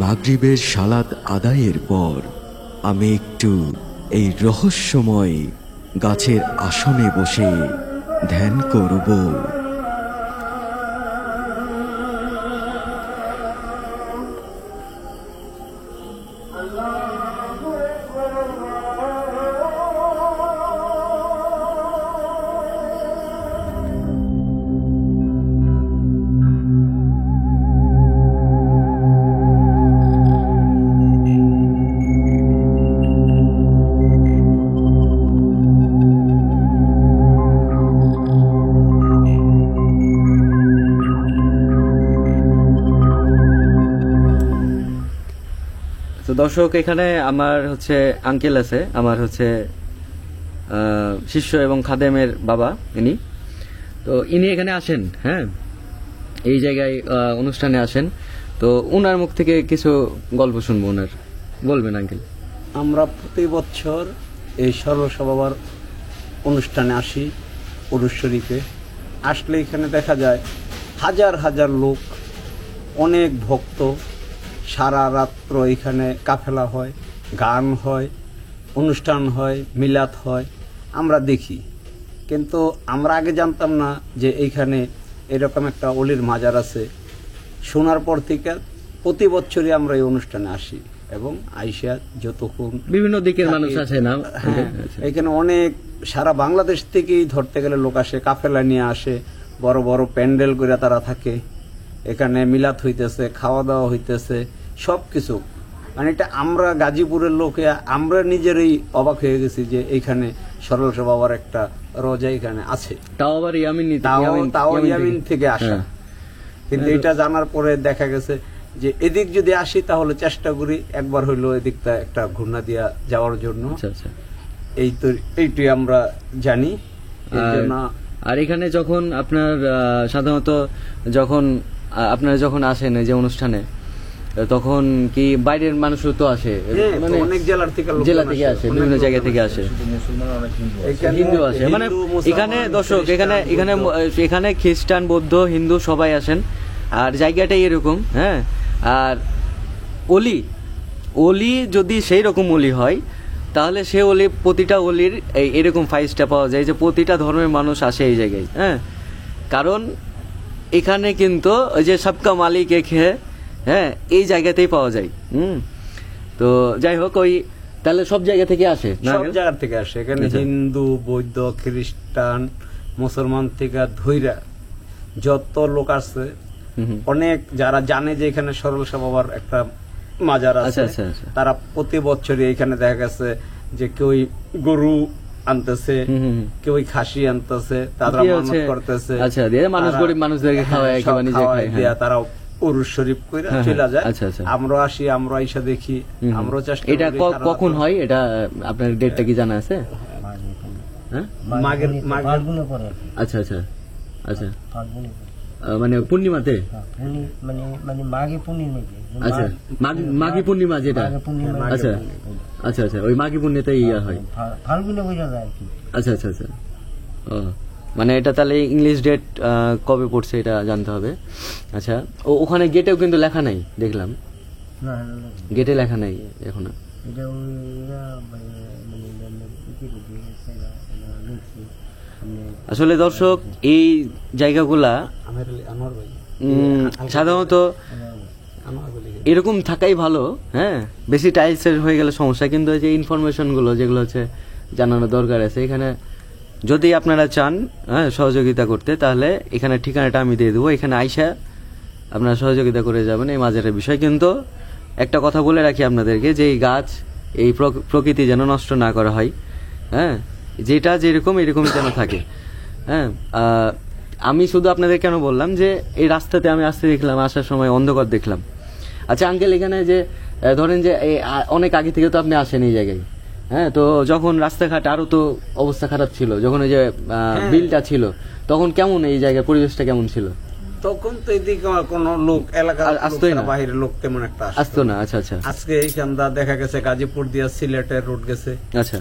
মাগরিবের সালাত আদায়ের পর আমি একটু এই রহস্যময় গাছের আসনে বসে ধ্যান করব। তো দর্শক, এখানে আমার হচ্ছে আঙ্কেল আছে, আমার হচ্ছে শিষ্য এবং খাদেমের বাবা ইনি। তো ইনি এখানে আসেন, হ্যাঁ, এই জায়গায় অনুষ্ঠানে আসেন। তো ওনার মুখ থেকে কিছু গল্প শুনবো। ওনার বলবেন আঙ্কেল। আমরা প্রতি বছর এই সরলসা বাবার অনুষ্ঠানে আসি উরুস শরীফে। আসলে এখানে দেখা যায় হাজার হাজার লোক, অনেক ভক্ত, সারা রাত্র এখানে কাফেলা হয়, গান হয়, অনুষ্ঠান হয়, মিলাদ হয়, আমরা দেখি। কিন্তু আমরা আগে জানতাম না যে এইখানে এরকম একটা অলির মাজার আছে। শোনার পর থেকে প্রতি বছরই আমরা এই অনুষ্ঠানে আসি, এবং আইসা যতক্ষণ বিভিন্ন দিকের মানুষ আছে না? হ্যাঁ, এখানে অনেক সারা বাংলাদেশ থেকেই ধরতে গেলে লোক আসে, কাফেলা নিয়ে আসে, বড় বড় প্যান্ডেল করে তারা থাকে। এখানে মিলাদ হইতেছে, খাওয়া দাওয়া হইতেছে, সবকিছু। মানে এটা আমরা গাজীপুরের লোকে আমরা নিজেরই অবাক হয়ে গেছি যে এইখানে সরলসা বাবার একটা রোজা এখানে আছে, তাও আবার ইয়ামিন থেকে আসা। কিন্তু এটা জানার পরে দেখা গেছে যে এদিক যদি আসি তাহলে চেষ্টা করি একবার হইলো এদিকটা একটা ঘূর্ণা দিয়া যাওয়ার জন্য। এইটাই আমরা জানি। আর এখানে যখন আপনার সাধারণত আপনারা যখন আসেন এই যে অনুষ্ঠানে, তখন কি বাইরের মানুষও তো আসে? মানে অনেক জেলা থেকে আসে, বিভিন্ন জায়গা থেকে আসে, হিন্দু আসে। মানে এখানে দর্শক, এখানে খ্রিস্টান, বৌদ্ধ, হিন্দু সবাই আসেন। আর জায়গাটাই এরকম। হ্যাঁ, আর অলি যদি সেই রকম অলি হয়, তাহলে সে অলি, প্রতিটা অলির এরকম ফাইজটা পাওয়া যায় যে প্রতিটা ধর্মের মানুষ আসে এই জায়গায়। হ্যাঁ, কারণ এখানে কিন্তু ওই যে সবকা মালিক এক হে, হ্যাঁ, এই জায়গাতেই পাওয়া যায়। তো যাই হোক, ওই তাহলে সব জায়গা থেকে আসে, সব জায়গা থেকে আসে এখানে। হিন্দু, বৌদ্ধ, খ্রিস্টান, মুসলমান থেকে ধইরা যত লোক আছে, অনেক যারা জানে যে এখানে সরল শাহ বাবার একটা মাজার আছে, আচ্ছা, আচ্ছা। তারা প্রতি বছরই এখানে দেখা গেছে যে কেউ গরু আনতেছে, কেউ খাসি আনতেছে, তারা কি মানত হচ্ছে? করতেছে। আচ্ছা, দিয়ে মানুষ তারা- গরিব মানুষদেরকে খাওয়ায়, হ্যাঁ, একেবারে নিজে খাওয়ায় খায়, হ্যাঁ। দিয়া তারা উরুস শরীফ করে হ্যাঁ, চলে যায়। আচ্ছা, আচ্ছা। আমরা আসি, আমরা এসে দেখি, আমরাও চেষ্টা এটা করি। খারাপ কখন না। হয় এটা আপনার ডেটটা কি জানা আছে? হ্যাঁ, মাঘের ফাল্গুনে পরে আর কি, আচ্ছা আচ্ছা আচ্ছা, ফাল্গুনে পরে। মানে পূর্ণিমাতে, মানে মানে মাঘে পূর্ণিমাতে, আচ্ছা, মাঘী পূর্ণিমা যেটা, মাঘে পূর্ণিমা, আচ্ছা আচ্ছা আচ্ছা, ওই মাঘী পূর্ণিমাতে ইয়া হয়। ফাল্গুনে বোঝা যায় আর কি। আচ্ছা আচ্ছা আচ্ছা, ও মানে এটা তাহলে ইংলিশ ডেট কবে পড়ছে এটা জানতে হবে। আচ্ছা, ওখানে গেটেও কিন্তু লেখা নাই দেখলাম, না না, না, গেটে লেখা নাই এখনো। এটা ওই মানে লিখছে মানে আসলে দর্শক, এই জায়গাগুলা আমার ভাই সাধারণত আমার বলি এরকম থাকাই ভালো, হ্যাঁ, বেশি টাইলসের হয়ে গেলে সমস্যা, কিন্তু এই যে ইনফরমেশনগুলো যেগুলো হচ্ছে জানানো দরকার আছে এখানে, যদি আপনারা চান হ্যাঁ সহযোগিতা করতে, তাহলে এখানে ঠিকানাটা আমি দিয়ে দেবো, এখানে আইসা আপনারা সহযোগিতা করে যাবেন এই মাজারের বিষয়। কিন্তু একটা কথা বলে রাখি আপনাদেরকে, যে এই গাছ, এই প্রকৃতি যেন নষ্ট না করা হয়, হ্যাঁ, যেটা যেরকম এরকমই যেন থাকে, হ্যাঁ। আমি শুধু আপনাদের কেন বললাম যে এই রাস্তাতে আমি আসতে দেখলাম, আসার সময় অন্ধকার দেখলাম। আচ্ছা আঙ্কেল, এখানে যে ধরেন যে অনেক আগে থেকে তো আপনি আসেন এই জায়গায়, হ্যাঁ, তো যখন রাস্তাঘাট আরো তো অবস্থা খারাপ ছিল, যখন এই যে বিলটা ছিল, তখন কেমন এই জায়গার পরিবেশটা কেমন ছিল? তখন তো এদিকে কোনো লোক এলাকার আসতোই না। বাইরের লোক তেমন একটা আসতো না, আচ্ছা আচ্ছা আজকে এইখানটা দেখা গেছে গাজীপুর দিয়া সিলেটের রোড গেছে। আচ্ছা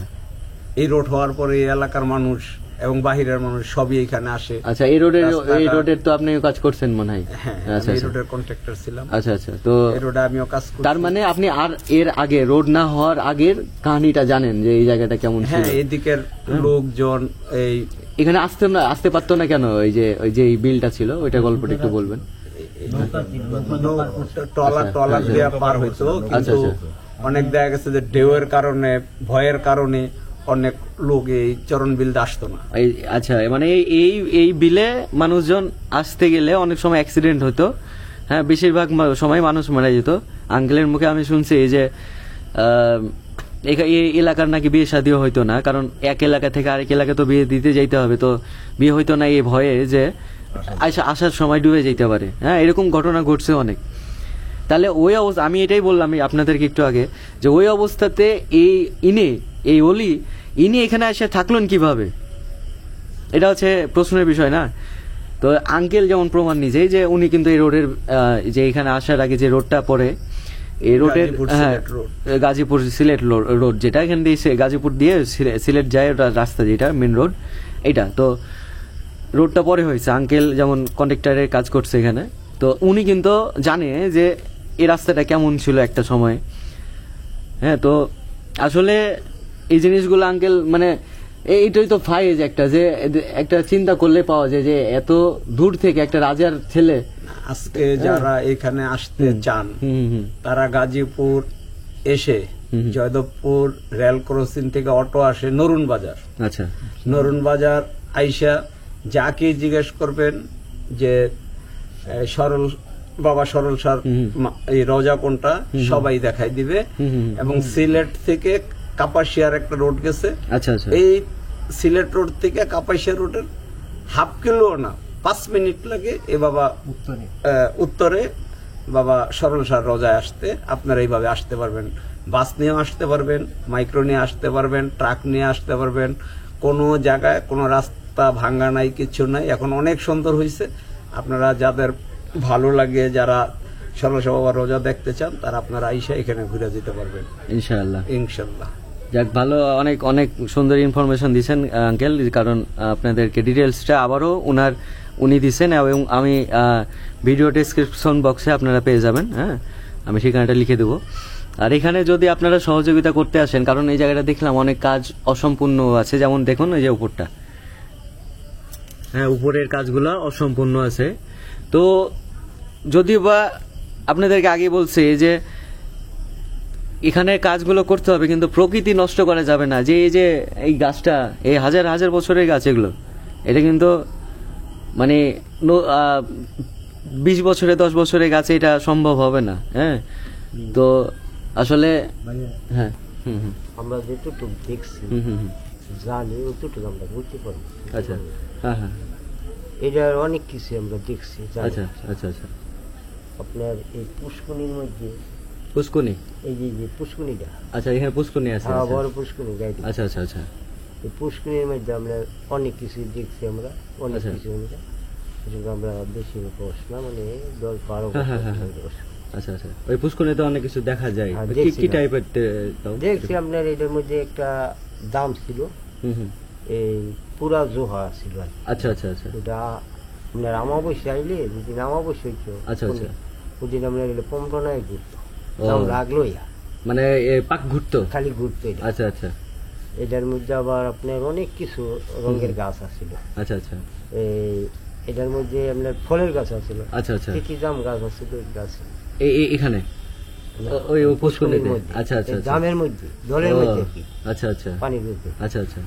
এই রোড হওয়ার পরে এই এলাকার মানুষ এবং বাহিরের মানুষ সবই এখানে আসে। আচ্ছা, এই রোডের তো আপনি কাজ করছেন মনে হয়? হ্যাঁ, আচ্ছা আমি এই আচ্ছা রোডের কন্ট্রাক্টর ছিলাম। আচ্ছা আচ্ছা, তো এই রোডে আমিও কাজ করি। তার মানে আপনি আর এর আগে, রোড না হওয়ার আগের কাহিনীটা জানেন যে এই জায়গাটা কেমন ছিল? হ্যাঁ, এদিকের লোকজন এই এখানে আসতে পারতো না কেন? ওই যে এই বিলটা ছিল, ওইটা গল্পটা একটু বলবেন। ট্রলার দিয়ে পার হইতো, আচ্ছা, কিন্তু অনেক দেখা গেছে যে ঢেউয়ের কারণে, ভয়ের কারণে অনেক লোক এই চরণ বিলতে আসতো না। আচ্ছা, মানে এই বিলে মানুষজন আসতে গেলে অনেক সময় অ্যাক্সিডেন্ট হতো, হ্যাঁ, বেশিরভাগ সময় মানুষ মারা যেত। আঙ্কেলের মুখে আমি শুনছি যে এই এলাকার নাকি বিয়ে শাদিও হইতো না, কারণ এক এলাকা থেকে আরেক এলাকা তো বিয়ে দিতে যাইতে হবে, তো বিয়ে হইতো না এই ভয়ে যে আসার সময় ডুবে যেতে পারে, হ্যাঁ, এরকম ঘটনা ঘটছে অনেক। তাহলে ওই অবস্থা, আমি এটাই বললাম আপনাদেরকে একটু আগে, যে ওই অবস্থাতে এই অলি ইনি এখানে এসে থাকলেন কিভাবে, এটা হচ্ছে প্রশ্নের বিষয় না? তো আঙ্কেল যেমন প্রমাণ নিজেই যে উনি কিন্তু এই রোডের, যে এখানে আসার আগে যে রোডটা পড়ে, এই রোডের, হ্যাঁ, গাজীপুর সিলেট রোড, যেটা এখান দিয়ে গাজীপুর দিয়ে সিলেট যায়, ওটা রাস্তা যেটা মেন রোড, এটা তো রোডটা পরে হয়েছে। আঙ্কেল যেমন কন্ট্রাক্টরের কাজ করছে এখানে, তো উনি কিন্তু জানে যে এই রাস্তাটা কেমন ছিল একটা সময়, হ্যাঁ। তো আসলে এই জিনিসগুলো আঙ্কেল, মানে এইটাই তো ফাইজ একটা, যে একটা চিন্তা করলে পাওয়া যায় যে এত দূর থেকে একটা রাজার ছেলে। আজকে যারা এখানে আসতে চান, তারা গাজীপুর এসে জয়দেবপুর রেল ক্রসিং থেকে অটো আসে নরুন বাজার। আচ্ছা, নরুন বাজার আইসা যাকে জিজ্ঞেস করবেন যে বাবা সরল সার এই রোজা কোনটা, সবাই দেখাই দিবে। এবং সিলেট থেকে কাপাসিয়ার একটা রোড গেছে, আচ্ছা আচ্ছা, এই সিলেট রোড থেকে কাপাসিয়া রোডের হাফ কিলো না 5 মিনিট লাগে এ বাবা উত্তরে বাবা সরল সার রোজায় আসতে। আপনারা এইভাবে আসতে পারবেন, বাস নিয়েও আসতে পারবেন, মাইক্রো নিয়ে আসতে পারবেন, ট্রাক নিয়ে আসতে পারবেন। কোনো জায়গায় কোনো রাস্তা ভাঙ্গা নাই, কিছু নাই, এখন অনেক সুন্দর হয়েছে। আপনারা যাদের ভালো লাগে, যারা সরল বাবার রোজা দেখতে চান, তারা আপনারা আইসা এখানে ঘুরে যেতে পারবেন ইনশাআল্লাহ। ইনশাল্লাহ। যাক, ভালো, অনেক অনেক সুন্দর ইনফরমেশন দিচ্ছেন আঙ্কেল, কারণ আপনাদেরকে ডিটেলসটা আবারও উনি দিচ্ছেন, এবং আমি ভিডিও ডেসক্রিপশন বক্সে আপনারা পেয়ে যাবেন, হ্যাঁ, আমি ঠিকানাটা লিখে দেবো। আর এখানে যদি আপনারা সহযোগিতা করতে আসেন, কারণ এই জায়গাটা দেখলাম অনেক কাজ অসম্পূর্ণ আছে, যেমন দেখুন এই যে উপরটা, হ্যাঁ, উপরের কাজগুলো অসম্পূর্ণ আছে। তো যদিও বা আপনাদেরকে আগে বলছে যে এখানে কাজগুলো করতে হবে, কিন্তু প্রকৃতি নষ্ট করা যাবে না। যে এই গাছটা, এই হাজার হাজার বছরের গাছ, এগুলো এটা কিন্তু মানে 20 বছরে 10 বছরের গাছে এটা সম্ভব হবে না। হ্যাঁ, তো আসলে মানে হ্যাঁ হুম হুম আমরা যেটুকু দেখছি হুম হুম হুম। জানি অতটুকু আমরা বুঝতে পারি। আচ্ছা হ্যাঁ হ্যাঁ এটার অনেক কিছু আমরা দেখছি জানি। আচ্ছা আচ্ছা আচ্ছা। আপনার এই পুষ্কনির মধ্যে পুষ্কুনি, এই যে পুষ্কনিটা, আচ্ছা এখানে পুষ্কুনি আছে। হ্যাঁ আচ্ছা বড় পুষ্কনি গাইতে, আচ্ছা আচ্ছা আচ্ছা এই পুষ্কনির মধ্যে আমরা অনেক কিছু দেখছি, আমরা অনেক আচ্ছা। কিছু কিন্তু আমরা বেশি বস না, মানে 10-12 হ্যাঁ, হ্যাঁ, হ্যাঁ, বছর বস। আচ্ছা আচ্ছা। ওই পুষ্কুনিতে অনেক কিছু দেখা যায়। হ্যাঁ, কি দেখছি কি না। টাইপের দেখছি আপনার এটার মধ্যে একটা দাম ছিল, হুম হুম এই পুরা জোহা ছিল আর কি। আচ্ছা আচ্ছা আচ্ছা ওটা আপনার আমাবস্যা আইলে যেদিন আমাবস্যা হইতো আচ্ছা, আচ্ছা। ওদিন আপনার এলে 15 নাই ঘুরতো, ও। দাম লাগলো মানে পাক ঘুরতো। খালি ঘুরতো এটা। আচ্ছা আচ্ছা এটার মধ্যে আবার আপনার অনেক কিছু রঙের গাছ আছিল, আচ্ছা আচ্ছা এই এটার মধ্যে আপনার ফলের গাছ আছিল, আচ্ছা আচ্ছা। কি কি জাম গাছ আছে ওই গাছ এখানে ওই পুষ্কুনিতে। মধ্যে, আচ্ছা আচ্ছা এই আচ্ছা। জামের মধ্যে, দলের ও, মধ্যে কি আচ্ছা আচ্ছা পানির মধ্যে। আচ্ছা আচ্ছা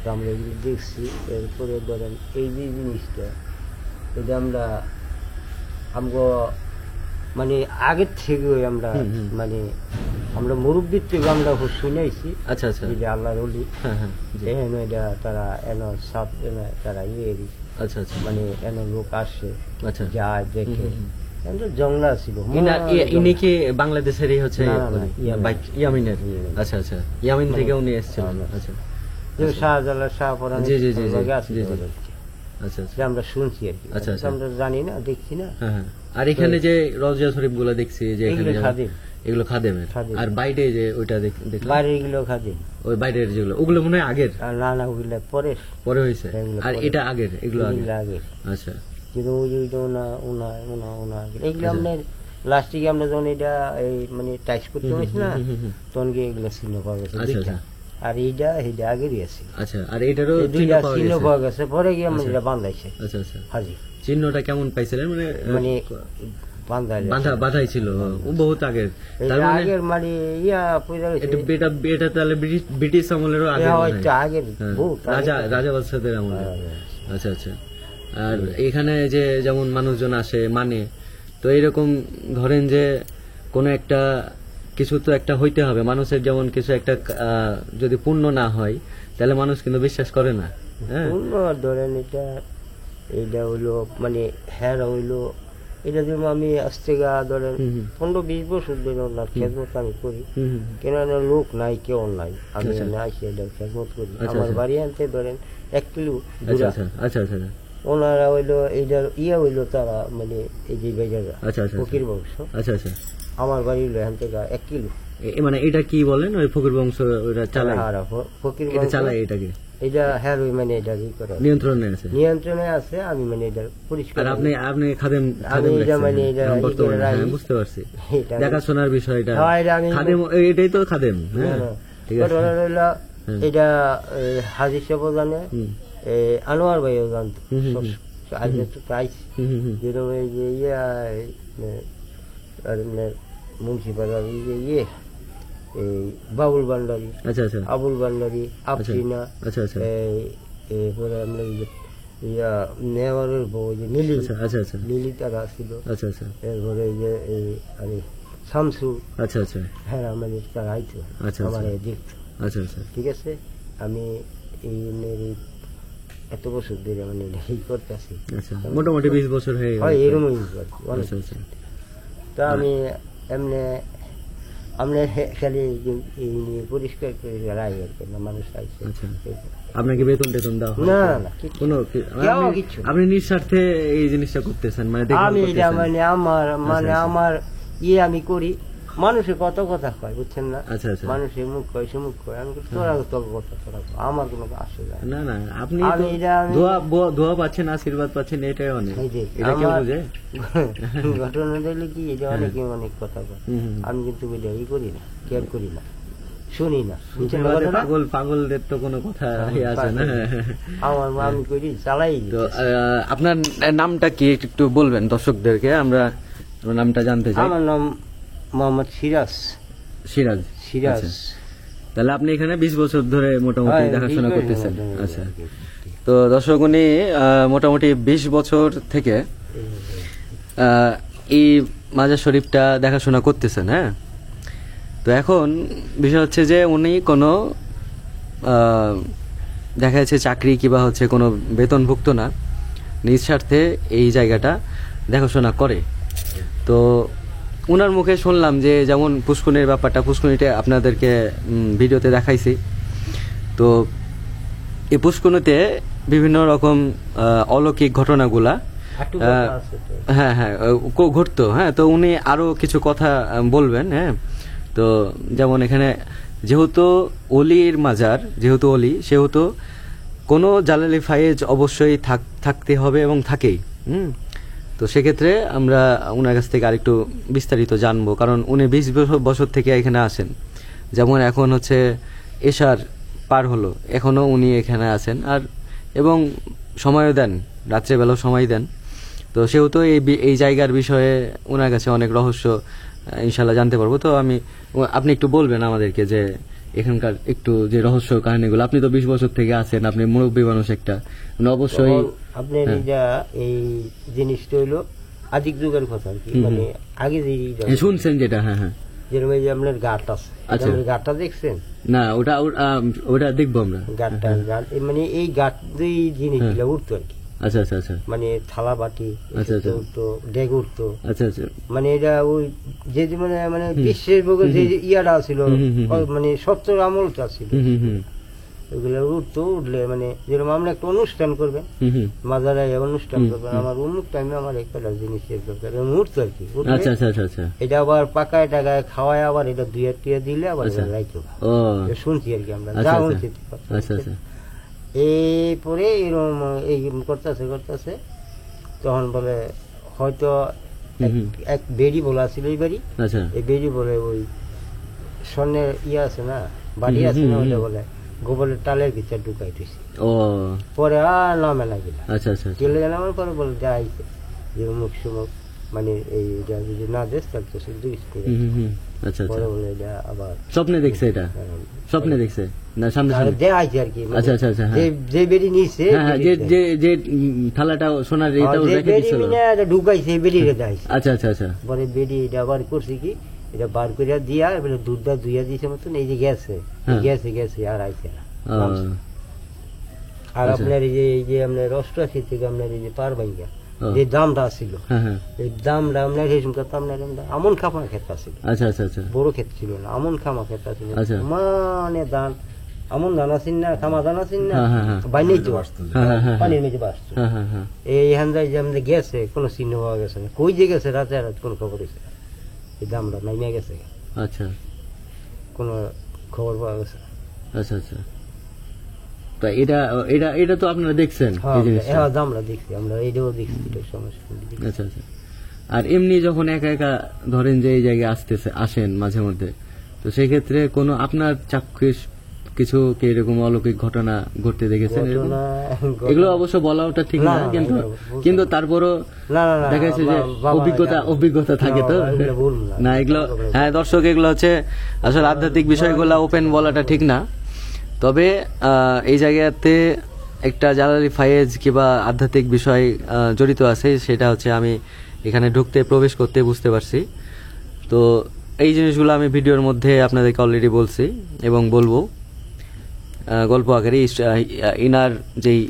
তো আমরা এগুলো দেখছি। এরপরে ধরেন এই যে জিনিসটা, এটা আমরা মানে আগের থেকে আমরা মানে আমরা মুরব্বীর থেকে আমরা শুনেছি আচ্ছা আচ্ছা যে আল্লাহর ওলি হ্যাঁ হ্যাঁ জি। এহেন এটা তারা এন সাপ তারা আচ্ছা আচ্ছা মানে এন লোক আসে আচ্ছা। যায় দেখে। এখন তো জংলা ছিল, ইনি কি বাংলাদেশেরই হচ্ছে না, না, না, ইয়ামিন। ইয়ামিনের? ইয়ামিন। আচ্ছা আচ্ছা, ইয়ামিন থেকে উনি এসেছিলেন। না, না। আচ্ছা শাহজালাল শাহপরান জি, জি, জি, জি, আছে, জি, জি। আচ্ছা আচ্ছা আমরা শুনছি আর কি, আচ্ছা, আচ্ছা। আমরা জানি না, দেখছি না। হ্যাঁ হ্যাঁ। আর এখানে যে রওজা শরীফ গুলো দেখছি যে এখানে এগুলো যেমন- খাদিম। এগুলো খাদেমের। খাদিম। আর বাইরে যে ওইটা দেখলাম, বাইরে এগুলো খাদিম, ওই বাইরের যেগুলো ওগুলো মনে হয় আগের, আর না না ওগুলো পরে, পরে হয়েছে। এগুলো আর পরে। এটা আগের, এগুলো আগে। এগুলো আগে। আচ্ছা কিন্তু ওই যে ওইটা ওনা ওনা ওনা ওনা এগুলো আচ্ছা। আপনার লাস্টিকে আমরা যখন এটা এই মানে টাইস করতে হয়েছে না, হুম। তখন গিয়ে এগুলো চিহ্ন পাওয়া গেছে আচ্ছা, দুইটা। আচ্ছা। আর এইটা আগেরই আছে, আচ্ছা। আর এটারও এই চিহ্ন দুইটা পাওয়া চিহ্ন গেছে। পাওয়া গেছে, পরে গিয়ে আমরা আচ্ছা। এটা বান্ধাইছে আচ্ছা আচ্ছা। হাজি, চিহ্নটা কেমন পাইছিলেন? মানে মানে বান্ধাইলে বাধাই ছিল ও বহুত আগের। তার মানে আগের মানে ইয়া পয়সা গেছে, এটা তাহলে ব্রিটিশ আমলেরও আগে এটা মনে হয়। হয়তো আগের হ্যাঁ, বহুত রাজা বাদশাদের আমলে। হ্যাঁ। আচ্ছা আচ্ছা। আর এখানে যে যেমন মানুষজন আসে মানে, তো এরকম ধরেন যে কোনো একটা কিছু তো একটা হইতে হবে মানুষের, যেমন কিছু একটা যদি পূর্ণ না হয় তাহলে মানুষ কিন্তু বিশ্বাস করে না। হ্যাঁ পূর্ণ ধরেন এটা হইলো মানে হ্যাঁ হইলো এটা যেমন আমি আসতে গা ধরেন 15-20 বছর ধরে ওনার খেদমত আমি করি, হুম, হুম। কেন লোক নাই, কেউ নাই, আমি আচ্ছা। এনে আসি এটা খেদমত করি। আচ্ছা, আমার আচ্ছা। বাড়ি আনতে ধরেন 1 কিলো আচ্ছা দূরা। আচ্ছা আচ্ছা আচ্ছা ওনারা হইলো এইটার হইলো তারা মানে এই যে বেজারা আচ্ছা, আচ্ছা। ফকির বংশ, আচ্ছা আচ্ছা। আমার বাড়ি হইলো এখান থেকে 1 কিলো। মানে এটা কি বলেন, ওই ফকির বংশ ওটা চালায়? আর ফকির এটা বংশ চালায় এটাকে এটা হ্যাঁ মানে এটা ই করে নিয়ন্ত্রণে আছে। নিয়ন্ত্রণে আছে, আমি মানে এটা পরিষ্কার আর আপনি খাদেম আমি এটা রাখছেন, মানে এটা এখন ই করে বর্তমানে। হ্যাঁ, রাখি। বুঝতে পারছি। এটা দেখাশোনার বিষয়টা হ্যাঁ, এটা আমি- খাদেম, এটাই তো খাদেম। হ্যাঁ না, না। ঠিক আছে। ঘটনা রইলো, হুম। এটা হাজির সাহেবও জানে, হুম। আনোয়ার ভাইও জানতো, হুম, হুম, আজকে তো পাইছি হুম, হুম, হুম। যেরকম এই যে মুন্সিপাড়ার এই বাবুল ভান্ডারি, আচ্ছা আচ্ছা আবুল ভান্ডারি, আফরিনা, আচ্ছা আচ্ছা এরপরে আমরা এই যে নেওয়ারের বউ যে নীলি, আচ্ছা আচ্ছা আচ্ছা নীলি তারা ছিল, আচ্ছা আচ্ছা এরপরে এই যে আরে শামসু, আচ্ছা আচ্ছা হ্যাঁ মানে তারা আইতো আচ্ছা, আমার আচ্ছা। দেখতো। আচ্ছা আচ্ছা ঠিক আছে, আমি এই এত বছর ধরে মানে এই করতেছি, আচ্ছা। মোটামুটি 20 বছর হয়ে গেল। হয় এরকমই আচ্ছা আচ্ছা তা আমি এমনি আমরা খালি এই নিয়ে পরিষ্কার করে রাখি আর কি, না মানুষ আইছে। আচ্ছা। আপনাকে বেতন টেতন দেওয়া হয়? না না কিচ্ছু কোনো কেউ কিচ্ছু না। আপনি নিঃস্বার্থে এই জিনিসটা করতেছেন, মানে দেখভাল আমি এটা করতেছেন। মানে আমার মানে আচ্ছা। আমার আমি করি, মানুষের কত কথা কয় বুঝছেন না, আচ্ছা আচ্ছা। মানুষের মুখ কয় সে মুখ কয়, আমি বলি, তোরা তোর কথা তোরা কয়, আমার কোনো আসে যায় না। না না, আপনি আমি তো এটা আমি- দোয়া পাচ্ছেন, আশীর্বাদ পাচ্ছেন, এটাই অনেক। এই যে এটা কেউ আমার বুঝে? ঘটনা দেখলে কি এটা অনেকে অনেক কথা কয়, হুম, হুম। আমি কিন্তু এটা করি না, কেয়ার করি না, শুনি না, বুঝছেন বাদে কথাটা? পাগলদের তো কোনো কথা আছে না। আমার আমি করি চালাই তো আপনার নামটা কি একটু বলবেন দর্শকদেরকে, আমরা আপনার নামটা জানতে চাই। আমার নাম মোহাম্মদ সিরাজ। সিরাজ। সিরাজ। আচ্ছা। তাহলে আপনি এখানে 20 বছর ধরে মোটামুটি হ্যাঁ, দেখাশোনা 20 বছর করতেছেন। ধরে আচ্ছা। আর কি। তো দর্শক উনি মোটামুটি 20 বছর থেকে এই মাজার শরীফটা দেখাশোনা করতেছেন। হ্যাঁ, তো এখন বিষয় হচ্ছে যে উনি কোনো দেখা যাচ্ছে চাকরি কিংবা হচ্ছে কোনো বেতনভুক্ত না, নিজ স্বার্থে এই জায়গাটা দেখাশোনা করে। তো ওনার মুখে শুনলাম যে যেমন পুষ্কুনির ব্যাপারটা, পুষ্কুনিটা আপনাদেরকে ভিডিওতে দেখাইছি। তো এই পুষ্কুনিতে বিভিন্ন রকম অলৌকিক ঘটনাগুলা হ্যাঁ হ্যাঁ ঘটতো। হ্যাঁ, তো উনি আরো কিছু কথা বলবেন। হ্যাঁ, তো যেমন এখানে যেহেতু অলির মাজার, যেহেতু অলি, সেহেতু কোনো জালালি ফায়েজ অবশ্যই থাকতে হবে এবং থাকেই। তো সেক্ষেত্রে আমরা ওনার কাছ থেকে আরেকটু বিস্তারিত জানবো, কারণ উনি 20 বছর থেকে এখানে আসেন। যেমন এখন হচ্ছে এশার পার হলো, এখনও উনি এখানে আছেন আর এবং সময়ও দেন, রাত্রেবেলাও সময় দেন। তো সেহেতু এই জায়গার বিষয়ে ওনার কাছে অনেক রহস্য ইনশাল্লাহ জানতে পারবো। তো আপনি একটু বলবেন আমাদেরকে যে এখানকার একটু যে রহস্য কাহিনীগুলো। আপনি তো 20 বছর থেকে আছেন, আপনি মুরব্বী মানুষ একটা, অবশ্যই আপনার এই জিনিসটা হইলো আদিক যুগের কথা আর কি, মানে আগে যে শুনছেন যেটা। হ্যাঁ হ্যাঁ, যেরকম এই যে আপনার গাট আছে, আচ্ছা গাটটা দেখছেন না? ওটা দেখবো আমরা। গাটটা মানে এই গাট জিনিসগুলো উঠতো আর কি। আচ্ছা আচ্ছা আচ্ছা, মানে থালা বাটি উঠতো, ডেগ উঠতো। আচ্ছা আচ্ছা, মানে এটা ওই যে মানে মানে বিশ্বের বুকে যে ইয়াটা ছিল, মানে 70 আমলটা ছিল, ওইগুলো উঠতো। উঠলে মানে যেরকম আমরা একটা অনুষ্ঠান করবেন, মাজারে অনুষ্ঠান করবেন, আমার অমুক টাইমে আমার একটা জিনিসের দরকার, উঠতো আর কি। আচ্ছা আচ্ছা আচ্ছা, এটা আবার পাকায় টাকায় খাওয়ায়, আবার এটা 2 দিলে আবার রাইতো। শুনছি আর কি আমরা, যা শুনছি। আচ্ছা আচ্ছা, এরপরে এরকম এই করতেছে তখন বলে হয়তো এক বেড়ি বলা ছিল এই বাড়ি। এই বেড়ি বলে ওই স্বর্ণের আছে না, বাড়ি আছে না, ওটা বলে গোবরের টালের ভিতরে ঢুকাই দিয়েছি। পরে আর নামে লাগিল। আচ্ছা আচ্ছা, চলে গেলাম। পরে বলে যাইছে যে মুখ সুমুখ মানে এই না দেশ থাকতো পরে বলে এটা আবার স্বপ্নে দেখছে। এটা স্বপ্নে দেখছে না, সামনে দেখাইছে আর কি। আচ্ছা আচ্ছা আচ্ছা, যে বেড়ি নিচ্ছে, যে থালাটা সোনার এটাও রেখে দিছিল, ঢুকাইছে বেড়িরে দেখাইছে। আচ্ছা আচ্ছা আচ্ছা, পরে বেড়ি এটা আবার করছে কি, এটা বার করে দিয়া এবারে দুধটা ধুইয়া দিয়েছে মতন, এই যে গেছে গেছে আর আইছে না। আর আপনার এই যে আপনার অষ্টআশি থেকে আপনার এই যে পার ভাইয়া যে দামটা ছিল, এই দামটা আপনার এই আপনার আমন খামা ক্ষেত ছিল। আচ্ছা আচ্ছা আচ্ছা, বড় ক্ষেত ছিল না, আমন খামা ক্ষেত ছিল। মানে ধান আমন ধান আছেন না, খামা ধান আছেন না, বাইনেই তো পানির মেঝে বাসতো। এই হান্দাই যে আমাদের গেছে, কোনো চিহ্ন পাওয়া গেছে না, কই যে গেছে রাতে রাত কোনো খবর হয়েছে, এই দামটা নামিয়া গেছে। আচ্ছা, কোনো খবর পাওয়া গেছে। আচ্ছা আচ্ছা, এটা তো আপনারা দেখছেন? আমরা দেখছি, আমরা এইটাও দেখছি, এটা সমস্যা। আচ্ছা আচ্ছা, আর এমনি যখন একা একা ধরেন যে এই জায়গায় আসেন মাঝে মধ্যে, তো সেই ক্ষেত্রে কোনো আপনার চাক্ষুষ কিছু কি এরকম অলৌকিক ঘটনা ঘটতে দেখেছেন? এগুলো অবশ্য বলা ওটা ঠিক না, কিন্তু তারপরও দেখা যাচ্ছে যে অভিজ্ঞতা থাকে তো না এগুলো। হ্যাঁ দর্শক, এগুলো হচ্ছে আসলে আধ্যাত্মিক বিষয়গুলো ওপেন বলাটা ঠিক না। তবে এই জায়গাতে একটা জালালি ফায়েজ কিংবা আধ্যাত্মিক বিষয় জড়িত আছে, সেটা হচ্ছে আমি এখানে প্রবেশ করতে বুঝতে পারছি। তো এই জিনিসগুলো আমি ভিডিওর মধ্যে আপনাদেরকে অলরেডি বলছি এবং বলবো গল্প আকারে। ইনার যেই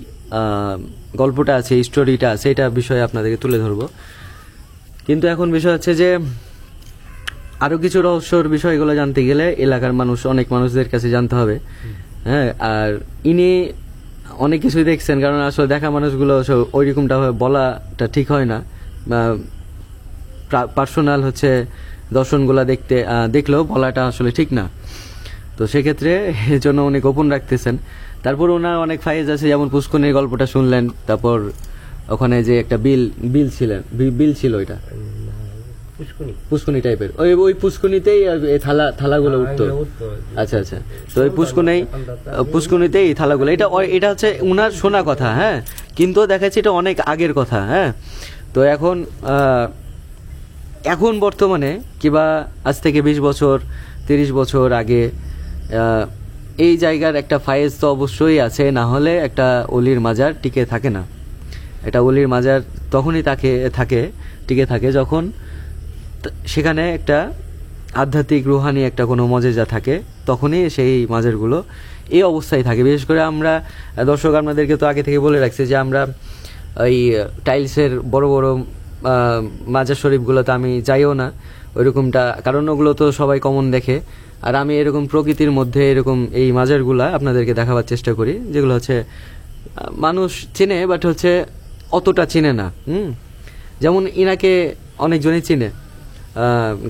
গল্পটা আছে, স্টোরিটা আছে, এটা বিষয়ে আপনাদেরকে তুলে ধরবো। কিন্তু এখন বিষয় হচ্ছে যে আরো কিছু রহস্যর বিষয়গুলো জানতে গেলে এলাকার অনেক মানুষদের কাছে জানতে হবে। হ্যাঁ, আর ইনি অনেক কিছুই দেখছেন, কারণ আসলে দেখা মানুষগুলো ওইরকমটা বলাটা ঠিক হয় না। পার্সোনাল হচ্ছে দর্শনগুলা দেখলেও বলাটা আসলে ঠিক না। তো সেক্ষেত্রে এর জন্য উনি গোপন রাখতেছেন। তারপর ওনার অনেক ফায়েজ আছে, যেমন পুষ্কুনির গল্পটা শুনলেন, তারপর ওখানে যে একটা বিল ছিল, ওইটা পুষ্কুনি টাইপের, ওই পুষ্কুনিতেই থালাগুলো উঠতো। আচ্ছা আচ্ছা, তো ওই পুষ্কুনিতেই এই থালাগুলো, এটা হচ্ছে উনার শোনা কথা। হ্যাঁ, কিন্তু দেখা যাচ্ছে এটা অনেক আগের কথা। হ্যাঁ, তো এখন বর্তমানে কিংবা আজ থেকে 20 বছর 30 বছর আগে এই জায়গার একটা ফায়েজ তো অবশ্যই আছে, না হলে একটা অলির মাজার টিকে থাকে না। এটা অলির মাজার তখনই টিকে থাকে যখন সেখানে একটা আধ্যাত্মিক রুহানি একটা কোনো মজেজা থাকে, তখনই সেই মাজারগুলো এই অবস্থায় থাকে। বিশেষ করে আমরা দর্শক আপনাদেরকে তো আগে থেকে বলে রাখছি যে আমরা ওই টাইলসের বড় বড় মাজার শরীফগুলোতে আমি যাইও না ওইরকমটা, কারণ ওগুলো তো সবাই কমন দেখে। আর আমি এরকম প্রকৃতির মধ্যে এরকম এই মাজারগুলা আপনাদেরকে দেখাবার চেষ্টা করি, যেগুলো হচ্ছে মানুষ চেনে বাট হচ্ছে অতটা চেনে না। যেমন ইনাকে অনেকজনই চিনে,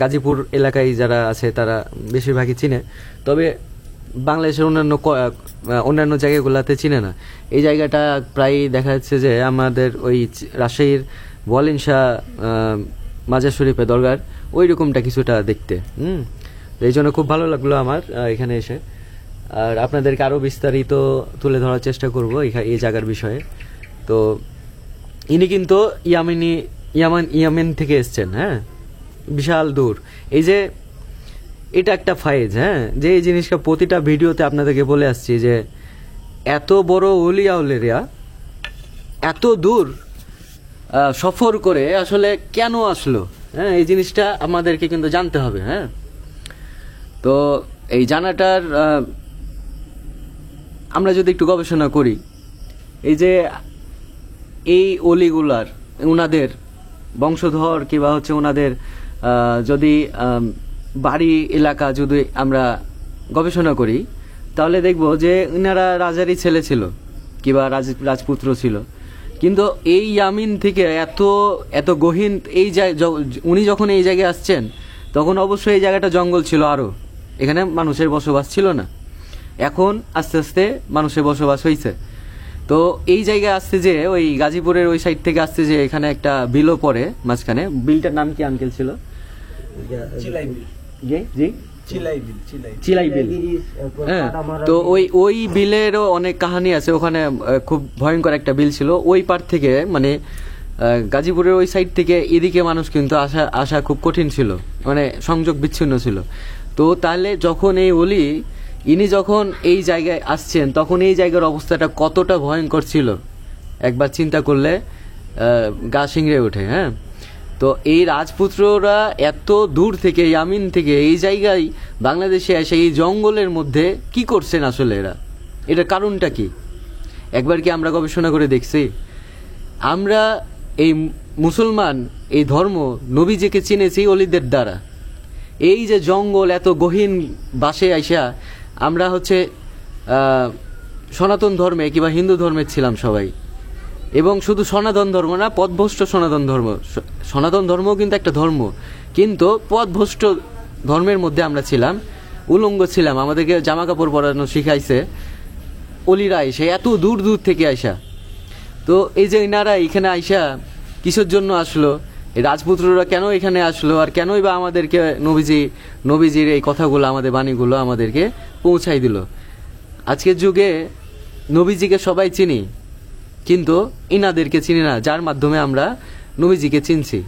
গাজীপুর এলাকায় যারা আছে তারা বেশিরভাগই চিনে, তবে বাংলাদেশের অন্যান্য জায়গাগুলোতে চিনে না। এই জায়গাটা প্রায় দেখা যাচ্ছে যে আমাদের ওই রাজশাহীর বোয়ালিন শাহ মাজার শরীফে দরগার ওই রকমটা কিছুটা দেখতে। এই জন্য খুব ভালো লাগলো আমার এখানে এসে, আর আপনাদেরকে আরও বিস্তারিত তুলে ধরার চেষ্টা করব এই জায়গার বিষয়ে। তো ইনি কিন্তু ইয়ামেন থেকে এসছেন, হ্যাঁ, বিশাল দূর। এই যে এটা একটা ফায়েজ, হ্যাঁ, যে এই জিনিসটা প্রতিটা ভিডিওতে আপনাদেরকে বলে আসছি যে এত বড় ওলিয়া ওলেরিয়া এত দূর সফর করে আসলে কেন আসলো, হ্যাঁ, এই জিনিসটা আমাদেরকে কিন্তু জানতে হবে। হ্যাঁ, তো এই জানাটার আমরা যদি একটু গবেষণা করি, এই যে এই অলিগুলার ওনাদের বংশধর কিংবা হচ্ছে ওনাদের যদি বাড়ি এলাকা যদি আমরা গবেষণা করি, তাহলে দেখব যে ইনারা রাজারই ছেলে ছিল কিংবা রাজপুত্র ছিল। কিন্তু এই ইয়ামিন থেকে এত এত গহীন এই উনি যখন এই জায়গায় আসছেন তখন অবশ্যই এই জায়গাটা জঙ্গল ছিল, আরও এখানে মানুষের বসবাস ছিল না। এখন আস্তে আস্তে মানুষের বসবাস হয়েছে। তো এই জায়গায় আসতে যে ওই গাজীপুরের ওই সাইড থেকে আসতে যে এখানে একটা বিলও পড়ে মাঝখানে, বিলটার নাম কি আঙ্কেল ছিল? চিলাই বিল। হ্যাঁ, তো ওই বিলেরও অনেক কাহিনী আছে। ওখানে খুব ভয়ঙ্কর একটা বিল ছিল। ওই পার থেকে মানে গাজীপুরের ওই সাইড থেকে এদিকে মানুষ কিন্তু আসা খুব কঠিন ছিল, মানে সংযোগ বিচ্ছিন্ন ছিল। তো তাহলে যখন এই অলি ইনি যখন এই জায়গায় আসছেন তখন এই জায়গার অবস্থাটা কতটা ভয়ঙ্কর ছিল একবার চিন্তা করলে গা শিংড়ে ওঠে। হ্যাঁ, তো এই রাজপুত্ররা এত দূর থেকে ইয়ামিন থেকে এই জায়গায় বাংলাদেশে এসে এই জঙ্গলের মধ্যে কি করছেন আসলে এটার কারণটা কি একবার কি আমরা গবেষণা করে দেখছি? আমরা এই মুসলমান এই ধর্ম নবীজিকে চিনেছি অলিদের দ্বারা। এই যে জঙ্গল এত গহীন বাসে আইসা আমরা হচ্ছে সনাতন ধর্মে কিংবা হিন্দু ধর্মের ছিলাম সবাই, এবং শুধু সনাতন ধর্ম না, পথভ্রষ্ট সনাতন ধর্ম। সনাতন ধর্মও কিন্তু একটা ধর্ম, কিন্তু পথভ্রষ্ট ধর্মের মধ্যে আমরা ছিলাম, উলঙ্গ ছিলাম। আমাদেরকে জামা কাপড় পরানো শিখাইছে অলিরা এসে এত দূর দূর থেকে আইসা। তো এই যে ইনারা এখানে আইসা কিসের জন্য আসলো, এই রাজপুত্ররা কেন এখানে আসলো, আর কেনই বা আমাদেরকে নবীজির এই কথাগুলো আমাদের বাণীগুলো আমাদেরকে পৌঁছাই দিল? আজকের যুগে নবীজিকে সবাই চিনি, কিন্তু ইনাদেরকে চিনি না, যার মাধ্যমে আমরা নবীজিকে চিনছি।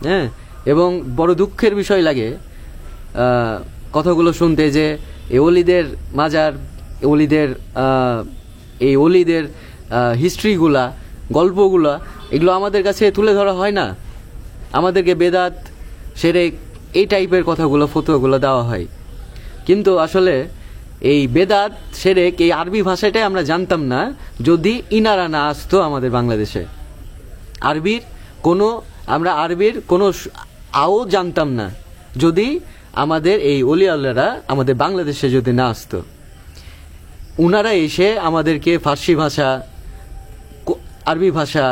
হ্যাঁ, এবং বড় দুঃখের বিষয় লাগে কথাগুলো শুনতে যে এই অলিদের মাজার, এই অলিদের হিস্ট্রিগুলা, গল্পগুলা, এগুলো আমাদের কাছে তুলে ধরা হয় না। আমাদেরকে বেদাত, শিরক এই টাইপের কথাগুলো, ফতোয়াগুলো দেওয়া হয়। কিন্তু আসলে এই বেদাত, শিরক এই আরবি ভাষাটাই আমরা জানতাম না যদি ইনারা না আসতো আমাদের বাংলাদেশে। আমরা আরবির কোনো আও জানতাম না যদি আমাদের এই অলি আল্লাহরা আমাদের বাংলাদেশে যদি না আসতো। উনারা এসে আমাদেরকে ফার্সি ভাষা, আরবি ভাষা,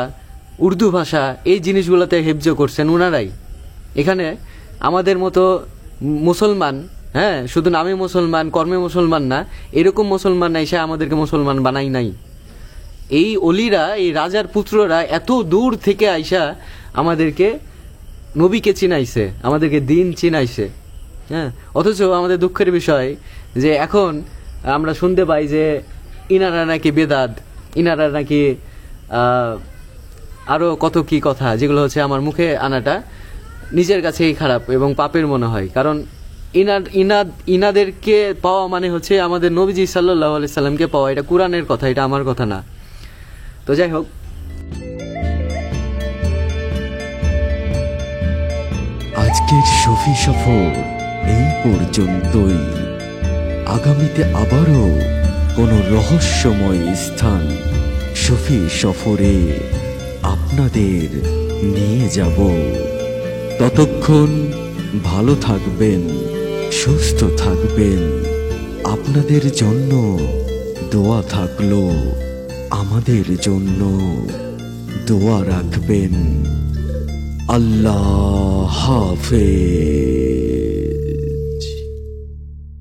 উর্দু ভাষা এই জিনিসগুলোতে হেফজ করছেন উনারাই। এখানে আমাদের মতো মুসলমান, হ্যাঁ, শুধু নামে মুসলমান, কর্মে মুসলমান না, এরকম মুসলমান না এসে আমাদেরকে মুসলমান বানাই নাই। এই অলিরা, এই রাজার পুত্ররা এত দূর থেকে আইসা আমাদেরকে নবীকে চিনাইছে, আমাদেরকে দিন চিনাইছে। হ্যাঁ, অথচ আমাদের দুঃখের বিষয় যে এখন আমরা শুনতে পাই যে ইনারা নাকি বেদাত, ইনারা নাকি আরো কত কি কথা, যেগুলো হচ্ছে আমার মুখে আনাটা নিজের কাছেই খারাপ এবং পাপের মনে হয়। কারণ ইনাদেরকে পাওয়া মানে হচ্ছে আমাদের নবীজি সাল্লাল্লাহু আলাইহি সাল্লামকে পাওয়া। এটা কোরআনের কথা, এটা আমার কথা না। তো যাই হোক, আজকের শফি সফর এই পর্যন্তই। আগামীতে আবারও কোনো রহস্যময় স্থান শফি সফরে আপনাদের নিয়ে যাব। ততক্ষণ ভালো থাকবেন, সুস্থ থাকবেন। আপনাদের জন্য দোয়া থাকলো, আমাদের জন্য দোয়া রাখবেন। আল্লাহ হাফেজ।